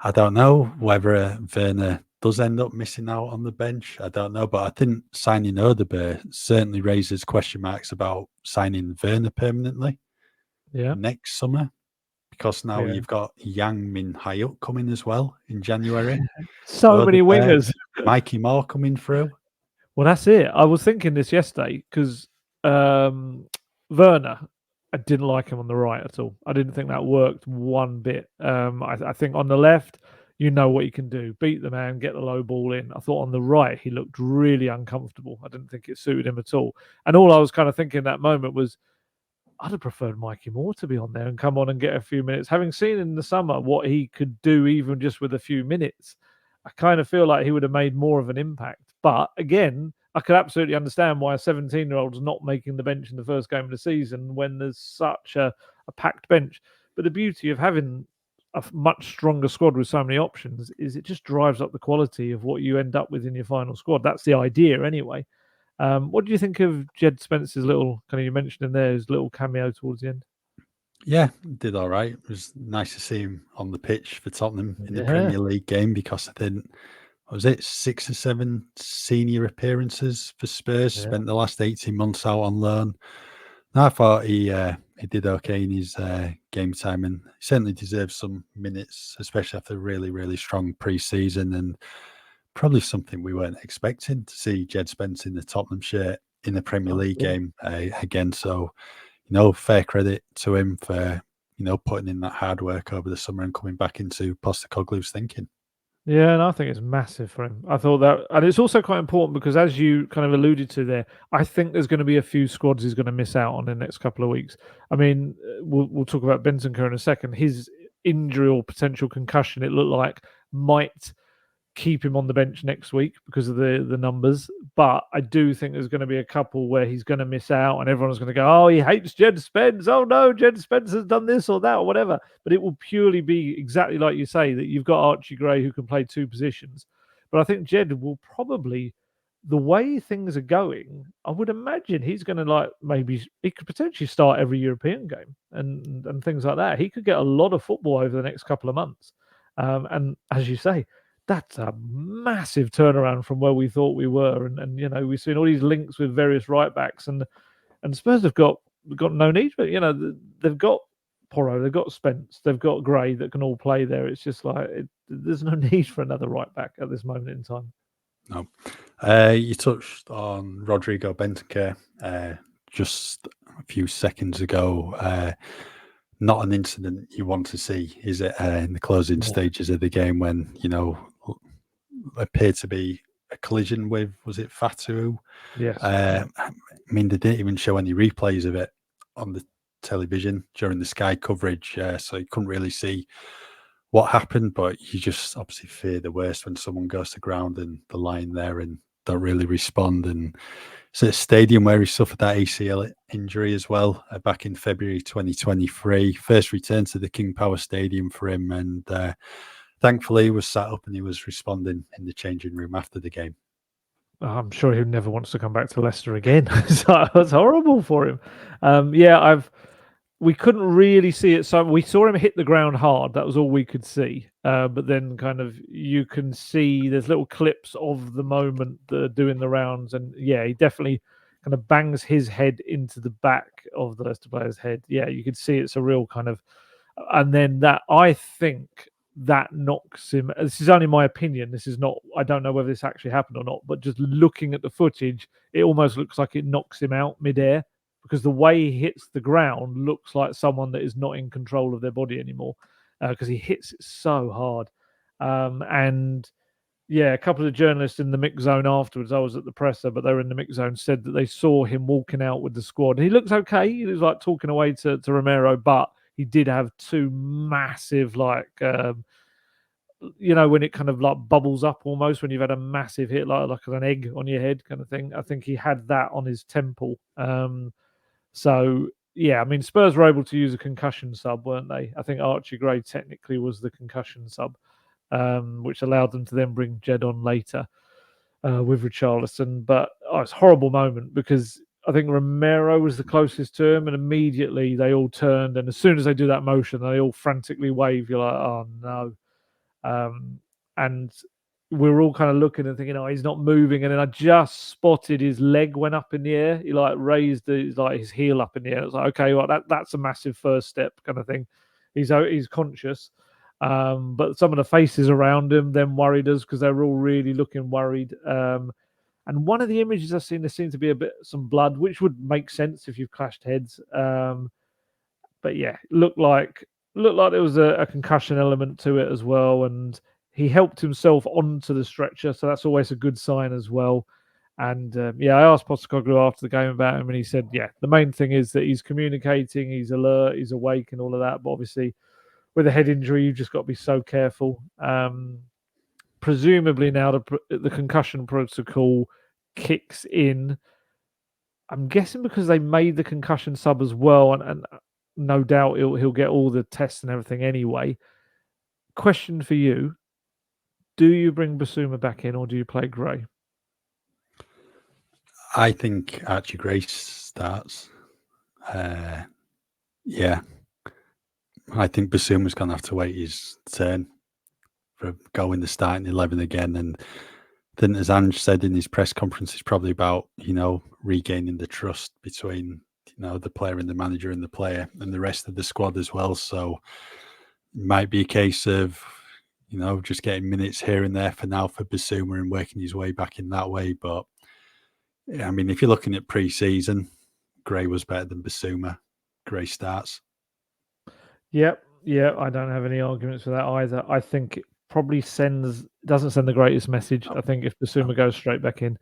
I don't know whether Werner does end up missing out on the bench. I don't know, but I think signing Odegaard certainly raises question marks about signing Werner permanently next summer, because now you've got Yang Min Hyuk coming as well in January. So many wingers. Mikey Moore coming through. Well, that's it. I was thinking this yesterday because Werner, I didn't like him on the right at all. I didn't think that worked one bit. I think on the left, you know what he can do. Beat the man, get the low ball in. I thought on the right, he looked really uncomfortable. I didn't think it suited him at all. And all I was kind of thinking in that moment was, I'd have preferred Mikey Moore to be on there and come on and get a few minutes. Having seen in the summer what he could do even just with a few minutes, I kind of feel like he would have made more of an impact. But again, I could absolutely understand why a 17-year-old's not making the bench in the first game of the season when there's such a packed bench. But the beauty of having a much stronger squad with so many options is it just drives up the quality of what you end up with in your final squad. That's the idea anyway. What do you think of Jed Spence's little, kind of you mentioned in there, his little cameo towards the end? Yeah, did all right. It was nice to see him on the pitch for Tottenham in the Premier League game, because I think, was it 6 or 7 senior appearances for Spurs? Yeah. Spent the last 18 months out on loan. And I thought he did okay in his game time, and he certainly deserves some minutes, especially after a really, really strong pre-season, and probably something we weren't expecting to see Jed Spence in the Tottenham shirt in the Premier League game again. So, fair credit to him for, putting in that hard work over the summer and coming back into Postecoglou's thinking. Yeah, and I think it's massive for him. I thought that, and it's also quite important because, as you kind of alluded to there, I think there's going to be a few squads he's going to miss out on in the next couple of weeks. I mean, we'll talk about Bentancur in a second. His injury or potential concussion, it looked like, might keep him on the bench next week because of the numbers. But I do think there's going to be a couple where he's going to miss out and everyone's going to go, oh, he hates Jed Spence. Oh, no, Jed Spence has done this or that or whatever. But it will purely be exactly like you say, that you've got Archie Gray who can play 2 positions. But I think Jed will probably, the way things are going, I would imagine he's going to maybe he could potentially start every European game and things like that. He could get a lot of football over the next couple of months. And as you say, that's a massive turnaround from where we thought we were. And we've seen all these links with various right backs, and Spurs have got no need for it. They've got Porro, they've got Spence, they've got Gray that can all play there. It's just there's no need for another right back at this moment in time. No. You touched on Rodrigo Bentancur just a few seconds ago. Not an incident you want to see, is it? In the closing stages of the game, when appeared to be a collision with, was it Fatu? Yes. I mean, they didn't even show any replays of it on the television during the Sky coverage, so you couldn't really see what happened. But you just obviously fear the worst when someone goes to ground and they're lying there and don't really respond. And it's a stadium where he suffered that ACL injury as well back in February 2023. First return to the King Power Stadium for him, and thankfully he was sat up and he was responding in the changing room after the game. I'm sure he never wants to come back to Leicester again. So it was horrible for him. We couldn't really see it. So we saw him hit the ground hard. That was all we could see. But then kind of you can see there's little clips of the moment that are doing the rounds. And yeah, he definitely kind of bangs his head into the back of the Leicester player's head. Yeah, you could see it's a real kind of... And then that, I think that knocks him... This is only my opinion. This is not... I don't know whether this actually happened or not. But just looking at the footage, it almost looks like it knocks him out midair, because the way he hits the ground looks like someone that is not in control of their body anymore, because he hits it so hard. And yeah, a couple of journalists in the mix zone afterwards, I was at the presser, but they were in the mix zone, said that they saw him walking out with the squad. He looks okay. He was like talking away to Romero, but he did have 2 massive, when it kind of like bubbles up almost when you've had a massive hit, like an egg on your head kind of thing. I think he had that on his temple. So, yeah, I mean, Spurs were able to use a concussion sub, weren't they? I think Archie Gray technically was the concussion sub, which allowed them to then bring Jed on later with Richarlison. But it's a horrible moment, because I think Romero was the closest to him, and immediately they all turned. And as soon as they do that motion, they all frantically wave. You're like, oh, no. And we were all kind of looking and thinking, oh, he's not moving. And then I just spotted his leg went up in the air. He raised his heel up in the air. It's like, okay, well, that's a massive first step kind of thing. He's conscious. But some of the faces around him then worried us, because they were all really looking worried. And one of the images I've seen, there seemed to be some blood, which would make sense if you've clashed heads. But yeah, looked like there was a concussion element to it as well, and he helped himself onto the stretcher, so that's always a good sign as well. And yeah, I asked Postecoglou after the game about him, and he said, yeah, the main thing is that he's communicating, he's alert, he's awake, and all of that. But obviously, with a head injury, you've just got to be so careful. Presumably now the concussion protocol kicks in. I'm guessing because they made the concussion sub as well, and no doubt he'll get all the tests and everything anyway. Question for you: do you bring Basuma back in, or do you play Gray? I think Archie Gray starts. Yeah, I think Basuma's going to have to wait his turn for going the starting 11 again. And then, as Ange said in his press conference, it's probably about, regaining the trust between, the player and the manager and the player and the rest of the squad as well. So it might be a case of, just getting minutes here and there for now for Basuma and working his way back in that way. But I mean, if you're looking at pre-season, Gray was better than Basuma. Gray starts. Yep, I don't have any arguments for that either. I think it probably doesn't send the greatest message. I think if Basuma goes straight back in,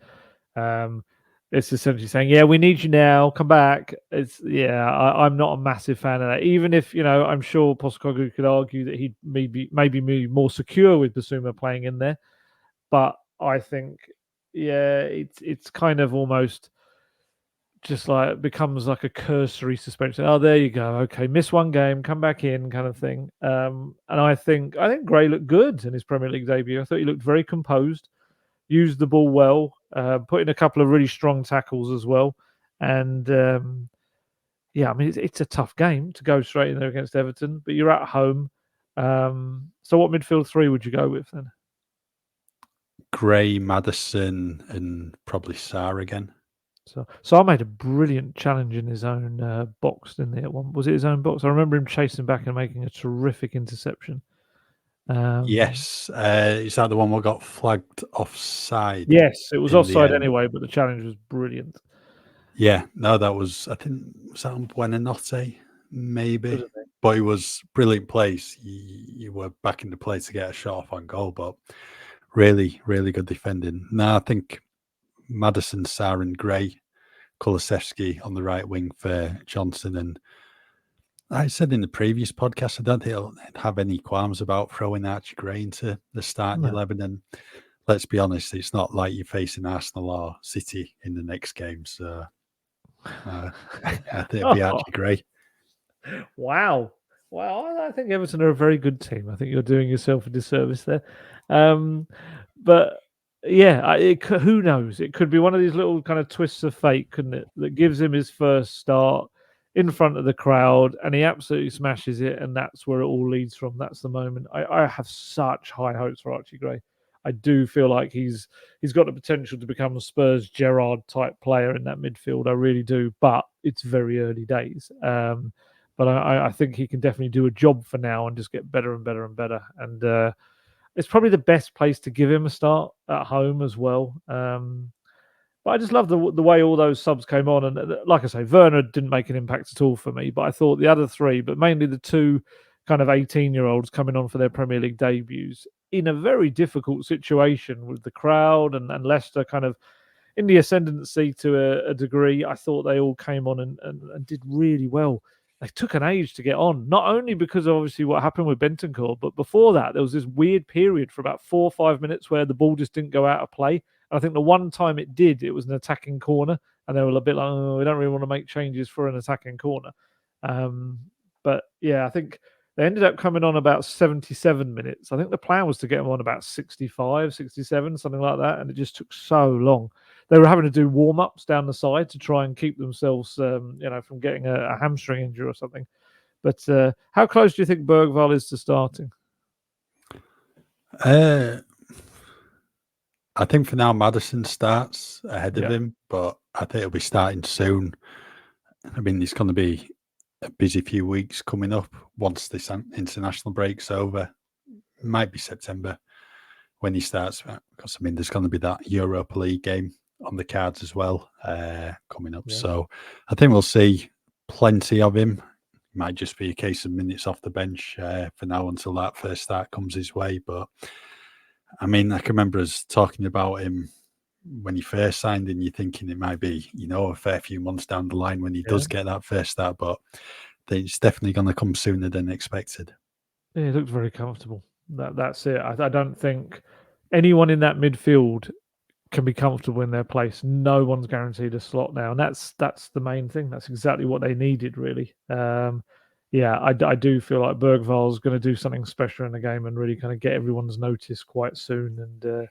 it's essentially saying, yeah, we need you now, come back. I'm not a massive fan of that. Even if, I'm sure Postecoglou could argue that he'd maybe be more secure with Basuma playing in there. But I think, yeah, it's kind of almost just like becomes like a cursory suspension. Oh, there you go. Okay, miss one game, come back in, kind of thing. And I think Gray looked good in his Premier League debut. I thought he looked very composed, used the ball well, put in a couple of really strong tackles as well. And yeah, I mean it's a tough game to go straight in there against Everton, but you're at home. So what midfield three would you go with then? Gray, Maddison, and probably Sarr again. So I made a brilliant challenge in his own box, didn't he? Was it his own box? I remember him chasing back and making a terrific interception. Yes, is that the one that got flagged offside? Yes, it was offside anyway, but the challenge was brilliant. Yeah, no, that was, I think, was that on Buonanotte, maybe? But it was brilliant place. You were back in the play to get a shot off on goal, but really, really good defending. No, I think Maddison, Sarr and Gray, Kulusevski on the right wing for Johnson. And I said in the previous podcast, I don't think he'll have any qualms about throwing Archie Gray into the starting 11. And let's be honest, it's not like you're facing Arsenal or City in the next game. So I think it'll be Archie Gray. Wow. I think Everton are a very good team. I think you're doing yourself a disservice there. But yeah, who knows? It could be one of these little kind of twists of fate, couldn't it? That gives him his first start in front of the crowd, and he absolutely smashes it, and that's where it all leads from. That's the moment. I have such high hopes for Archie Gray. I do feel like he's got the potential to become a Spurs Gerrard type player in that midfield. I really do, but it's very early days. But I think he can definitely do a job for now and just get better and better and better. And it's probably the best place to give him a start at home as well. But I just love the way all those subs came on. And like I say, Werner didn't make an impact at all for me. But I thought the other three, but mainly the two kind of 18-year-olds coming on for their Premier League debuts in a very difficult situation with the crowd and Leicester kind of in the ascendancy to a degree. I thought they all came on and did really well. They took an age to get on, not only because of obviously what happened with Bentancur, but before that, there was this weird period for about 4 or 5 minutes where the ball just didn't go out of play. And I think the one time it did, it was an attacking corner, and they were a bit like, oh, we don't really want to make changes for an attacking corner. But yeah, I think they ended up coming on about 77 minutes. I think the plan was to get them on about 65, 67, something like that, and it just took so long. They were having to do warm-ups down the side to try and keep themselves, from getting a hamstring injury or something. But how close do you think Bergvall is to starting? I think for now Maddison starts ahead of him, but I think he'll be starting soon. I mean, it's going to be a busy few weeks coming up once this international break's over. It might be September when he starts, because I mean, there's going to be that Europa League game on the cards as well coming up. So I think we'll see plenty of him. might just be a case of minutes off the bench for now until that first start comes his way. But I mean, I can remember us talking about him when he first signed, and you're thinking it might be, a fair few months down the line when he does get that first start, but it's definitely going to come sooner than expected. Yeah, he looked very comfortable. That's it. I don't think anyone in that midfield can be comfortable in their place. No one's guaranteed a slot now, and that's the main thing. That's exactly what they needed, really. I do feel like Bergvall's going to do something special in the game and really kind of get everyone's notice quite soon. And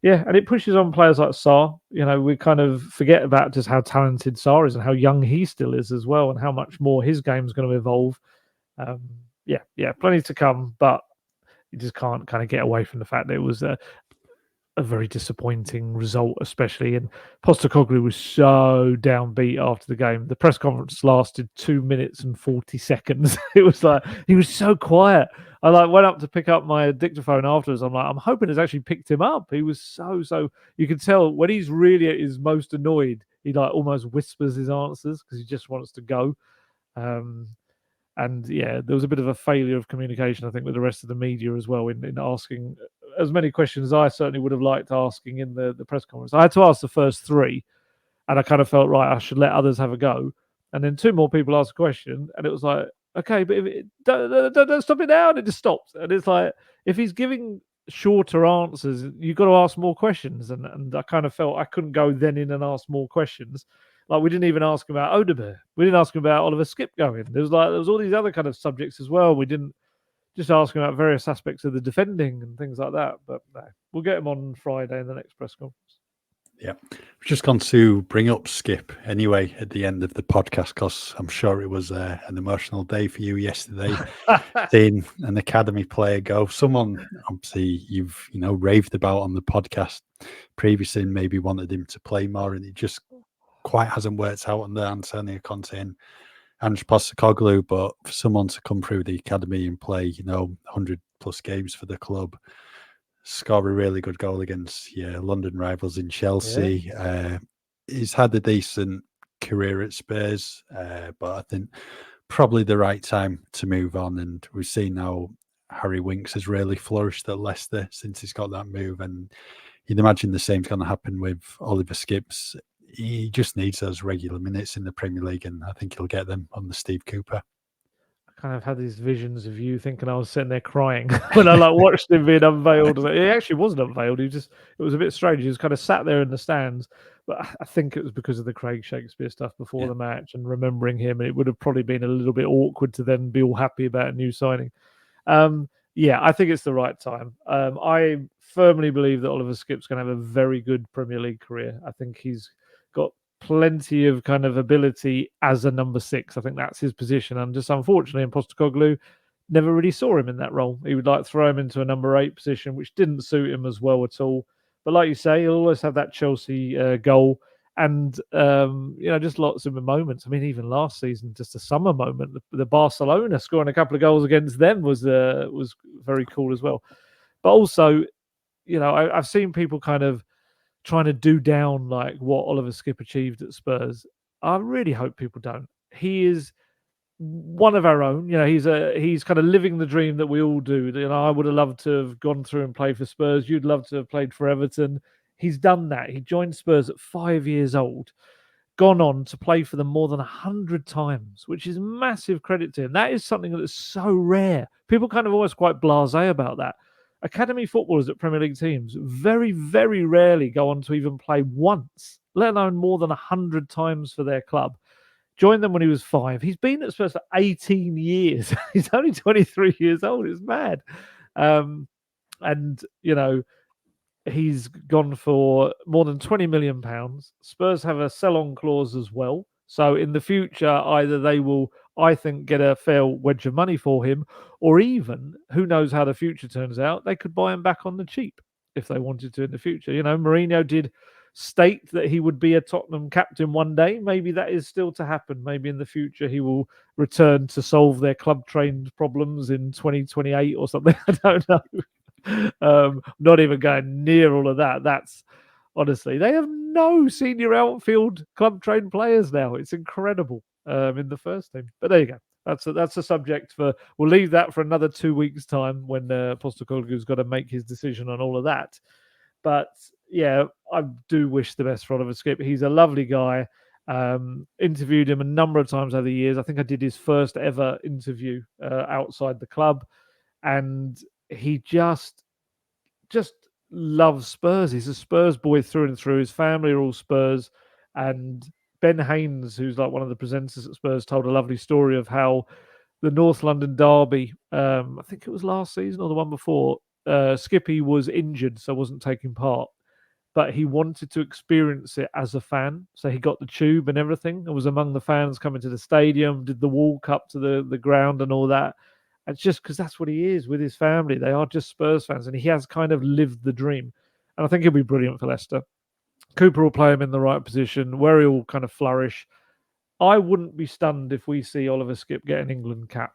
and it pushes on players like Sarr. We kind of forget about just how talented Sarr is and how young he still is as well, and how much more his game's going to evolve. Plenty to come, but you just can't kind of get away from the fact that it was a very disappointing result, especially. And Postecoglou was so downbeat after the game. The press conference lasted 2 minutes and 40 seconds. It was like he was so quiet. I went up to pick up my dictaphone afterwards. I'm hoping it's actually picked him up. He was so you can tell when he's really at his most annoyed, he almost whispers his answers because he just wants to go. And there was a bit of a failure of communication, I think, with the rest of the media as well in asking as many questions as I certainly would have liked asking in the press conference. I had to ask the first 3, and I kind of felt, right, I should let others have a go. And then 2 more people asked a question, and it was like, okay, but don't stop it now. And it just stopped. And it's like, if he's giving shorter answers, you've got to ask more questions. And I kind of felt I couldn't go then in and ask more questions. Like, we didn't even ask him about Odegaard. We didn't ask him about Oliver Skipp going. There was all these other kind of subjects as well. We didn't just ask him about various aspects of the defending and things like that. But no, we'll get him on Friday in the next press conference. Yeah, we've just gone to bring up Skipp anyway at the end of the podcast because I'm sure it was an emotional day for you yesterday, seeing an academy player go. Someone obviously you've raved about on the podcast previously, and maybe wanted him to play more, and it just quite hasn't worked out under Antonio Conte and Ange Postecoglou. But for someone to come through the academy and play 100 plus games for the club, score a really good goal against London rivals in Chelsea. He's had a decent career at Spurs, but I think probably the right time to move on. And we've seen how Harry Winks has really flourished at Leicester since he's got that move, and you'd imagine the same's going to happen with Oliver Skipp. He just needs those regular minutes in the Premier League, and I think he'll get them on the Steve Cooper. Kind of had these visions of you thinking I was sitting there crying when I watched him being unveiled. He actually wasn't unveiled. It was a bit strange. He was kind of sat there in the stands, but I think it was because of the Craig Shakespeare stuff before the match and remembering him. And it would have probably been a little bit awkward to then be all happy about a new signing. I think it's the right time. I firmly believe that Oliver Skipp's going to have a very good Premier League career. I think he's got plenty of kind of ability as a number 6. I think that's his position. And just unfortunately, Postecoglou never really saw him in that role. He would throw him into a number 8 position, which didn't suit him as well at all. But like you say, he'll always have that Chelsea goal and, just lots of moments. I mean, even last season, just a summer moment, the Barcelona scoring a couple of goals against them was very cool as well. But also, I've seen people kind of trying to do down what Oliver Skipp achieved at Spurs. I really hope people don't. He is one of our own. He's kind of living the dream that we all do. I would have loved to have gone through and played for Spurs. You'd love to have played for Everton. He's done that. He joined Spurs at 5 years old, gone on to play for them more than 100 times, which is massive credit to him. That is something that is so rare. People kind of always quite blasé about that. Academy footballers at Premier League teams very, very rarely go on to even play once, let alone more than 100 times for their club. Joined them when he was 5. He's been at Spurs for 18 years. He's only 23 years old. It's mad. He's gone for more than £20 million. Spurs have a sell-on clause as well. So in the future, either they will, I think, get a fair wedge of money for him, or even, who knows how the future turns out, they could buy him back on the cheap if they wanted to in the future. Mourinho did state that he would be a Tottenham captain one day. Maybe that is still to happen. Maybe in the future he will return to solve their club-trained problems in 2028 or something. I don't know. Not even going near all of that. That's honestly, they have no senior outfield club trained players now. It's incredible in the first team. But there you go. That's a subject for. We'll leave that for another 2 weeks' time when Postecoglou's got to make his decision on all of that. But yeah, I do wish the best for Oliver Skipp. He's a lovely guy. Interviewed him a number of times over the years. I think I did his first ever interview outside the club, and he just loves Spurs. He's a Spurs boy through and through. His family are all Spurs, and Ben Haynes, who's like one of the presenters at Spurs, told a lovely story of how the North London derby, I think it was last season or the one before, Skippy was injured, so wasn't taking part. But he wanted to experience it as a fan. So he got the tube and everything and was among the fans coming to the stadium, did the walk up to the ground and all that. It's just because that's what he is with his family. They are just Spurs fans, and he has kind of lived the dream. And I think he'll be brilliant for Leicester. Cooper will play him in the right position where he will kind of flourish. I wouldn't be stunned if we see Oliver Skipp get an England cap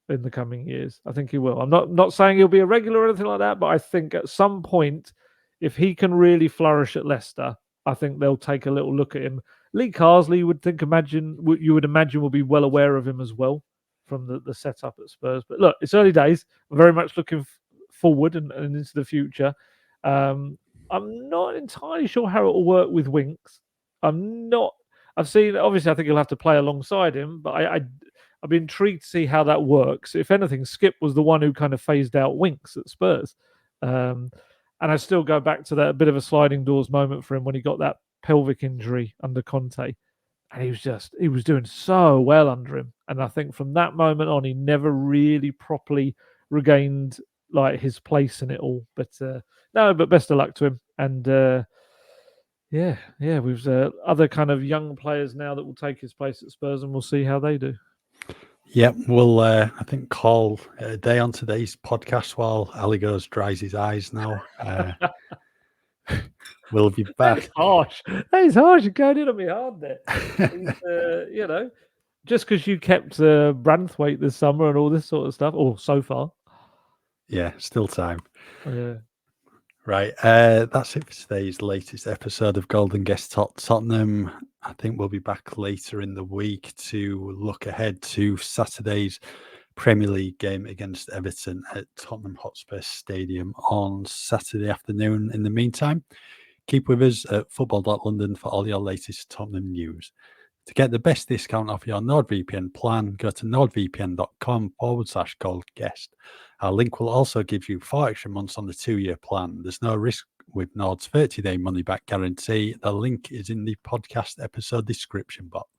in the coming years. I think he will. I'm not saying he'll be a regular or anything like that, but I think at some point, if he can really flourish at Leicester, I think they'll take a little look at him. Lee Carsley you would imagine will be well aware of him as well from the setup at Spurs. But look, it's early days. I'm very much looking forward and into the future. I'm not entirely sure how it will work with Winks. I've seen, obviously, I think he'll have to play alongside him, but I'd be intrigued to see how that works. If anything, Skipp was the one who kind of phased out Winks at Spurs. And I still go back to that bit of a sliding doors moment for him when he got that pelvic injury under Conte. And he was doing so well under him. And I think from that moment on, he never really properly regained like his place in it all. But but best of luck to him. And we've other kind of young players now that will take his place at Spurs, and we'll see how they do. Yeah, we'll I think call a day on today's podcast while Ali goes dries his eyes now. We'll be back. That's harsh. That is harsh. You're going in on me hard there. Just because you kept Branthwaite this summer and all this sort of stuff, or so far. Yeah, still time. Yeah. Right, that's it for today's latest episode of Gold Guest Talk Tottenham. I think we'll be back later in the week to look ahead to Saturday's Premier League game against Everton at Tottenham Hotspur Stadium on Saturday afternoon. In the meantime, keep with us at football.london for all your latest Tottenham news. To get the best discount off your NordVPN plan, go to nordvpn.com/goldguest. Our link will also give you 4 extra months on the 2-year plan. There's no risk with Nord's 30-day money-back guarantee. The link is in the podcast episode description box.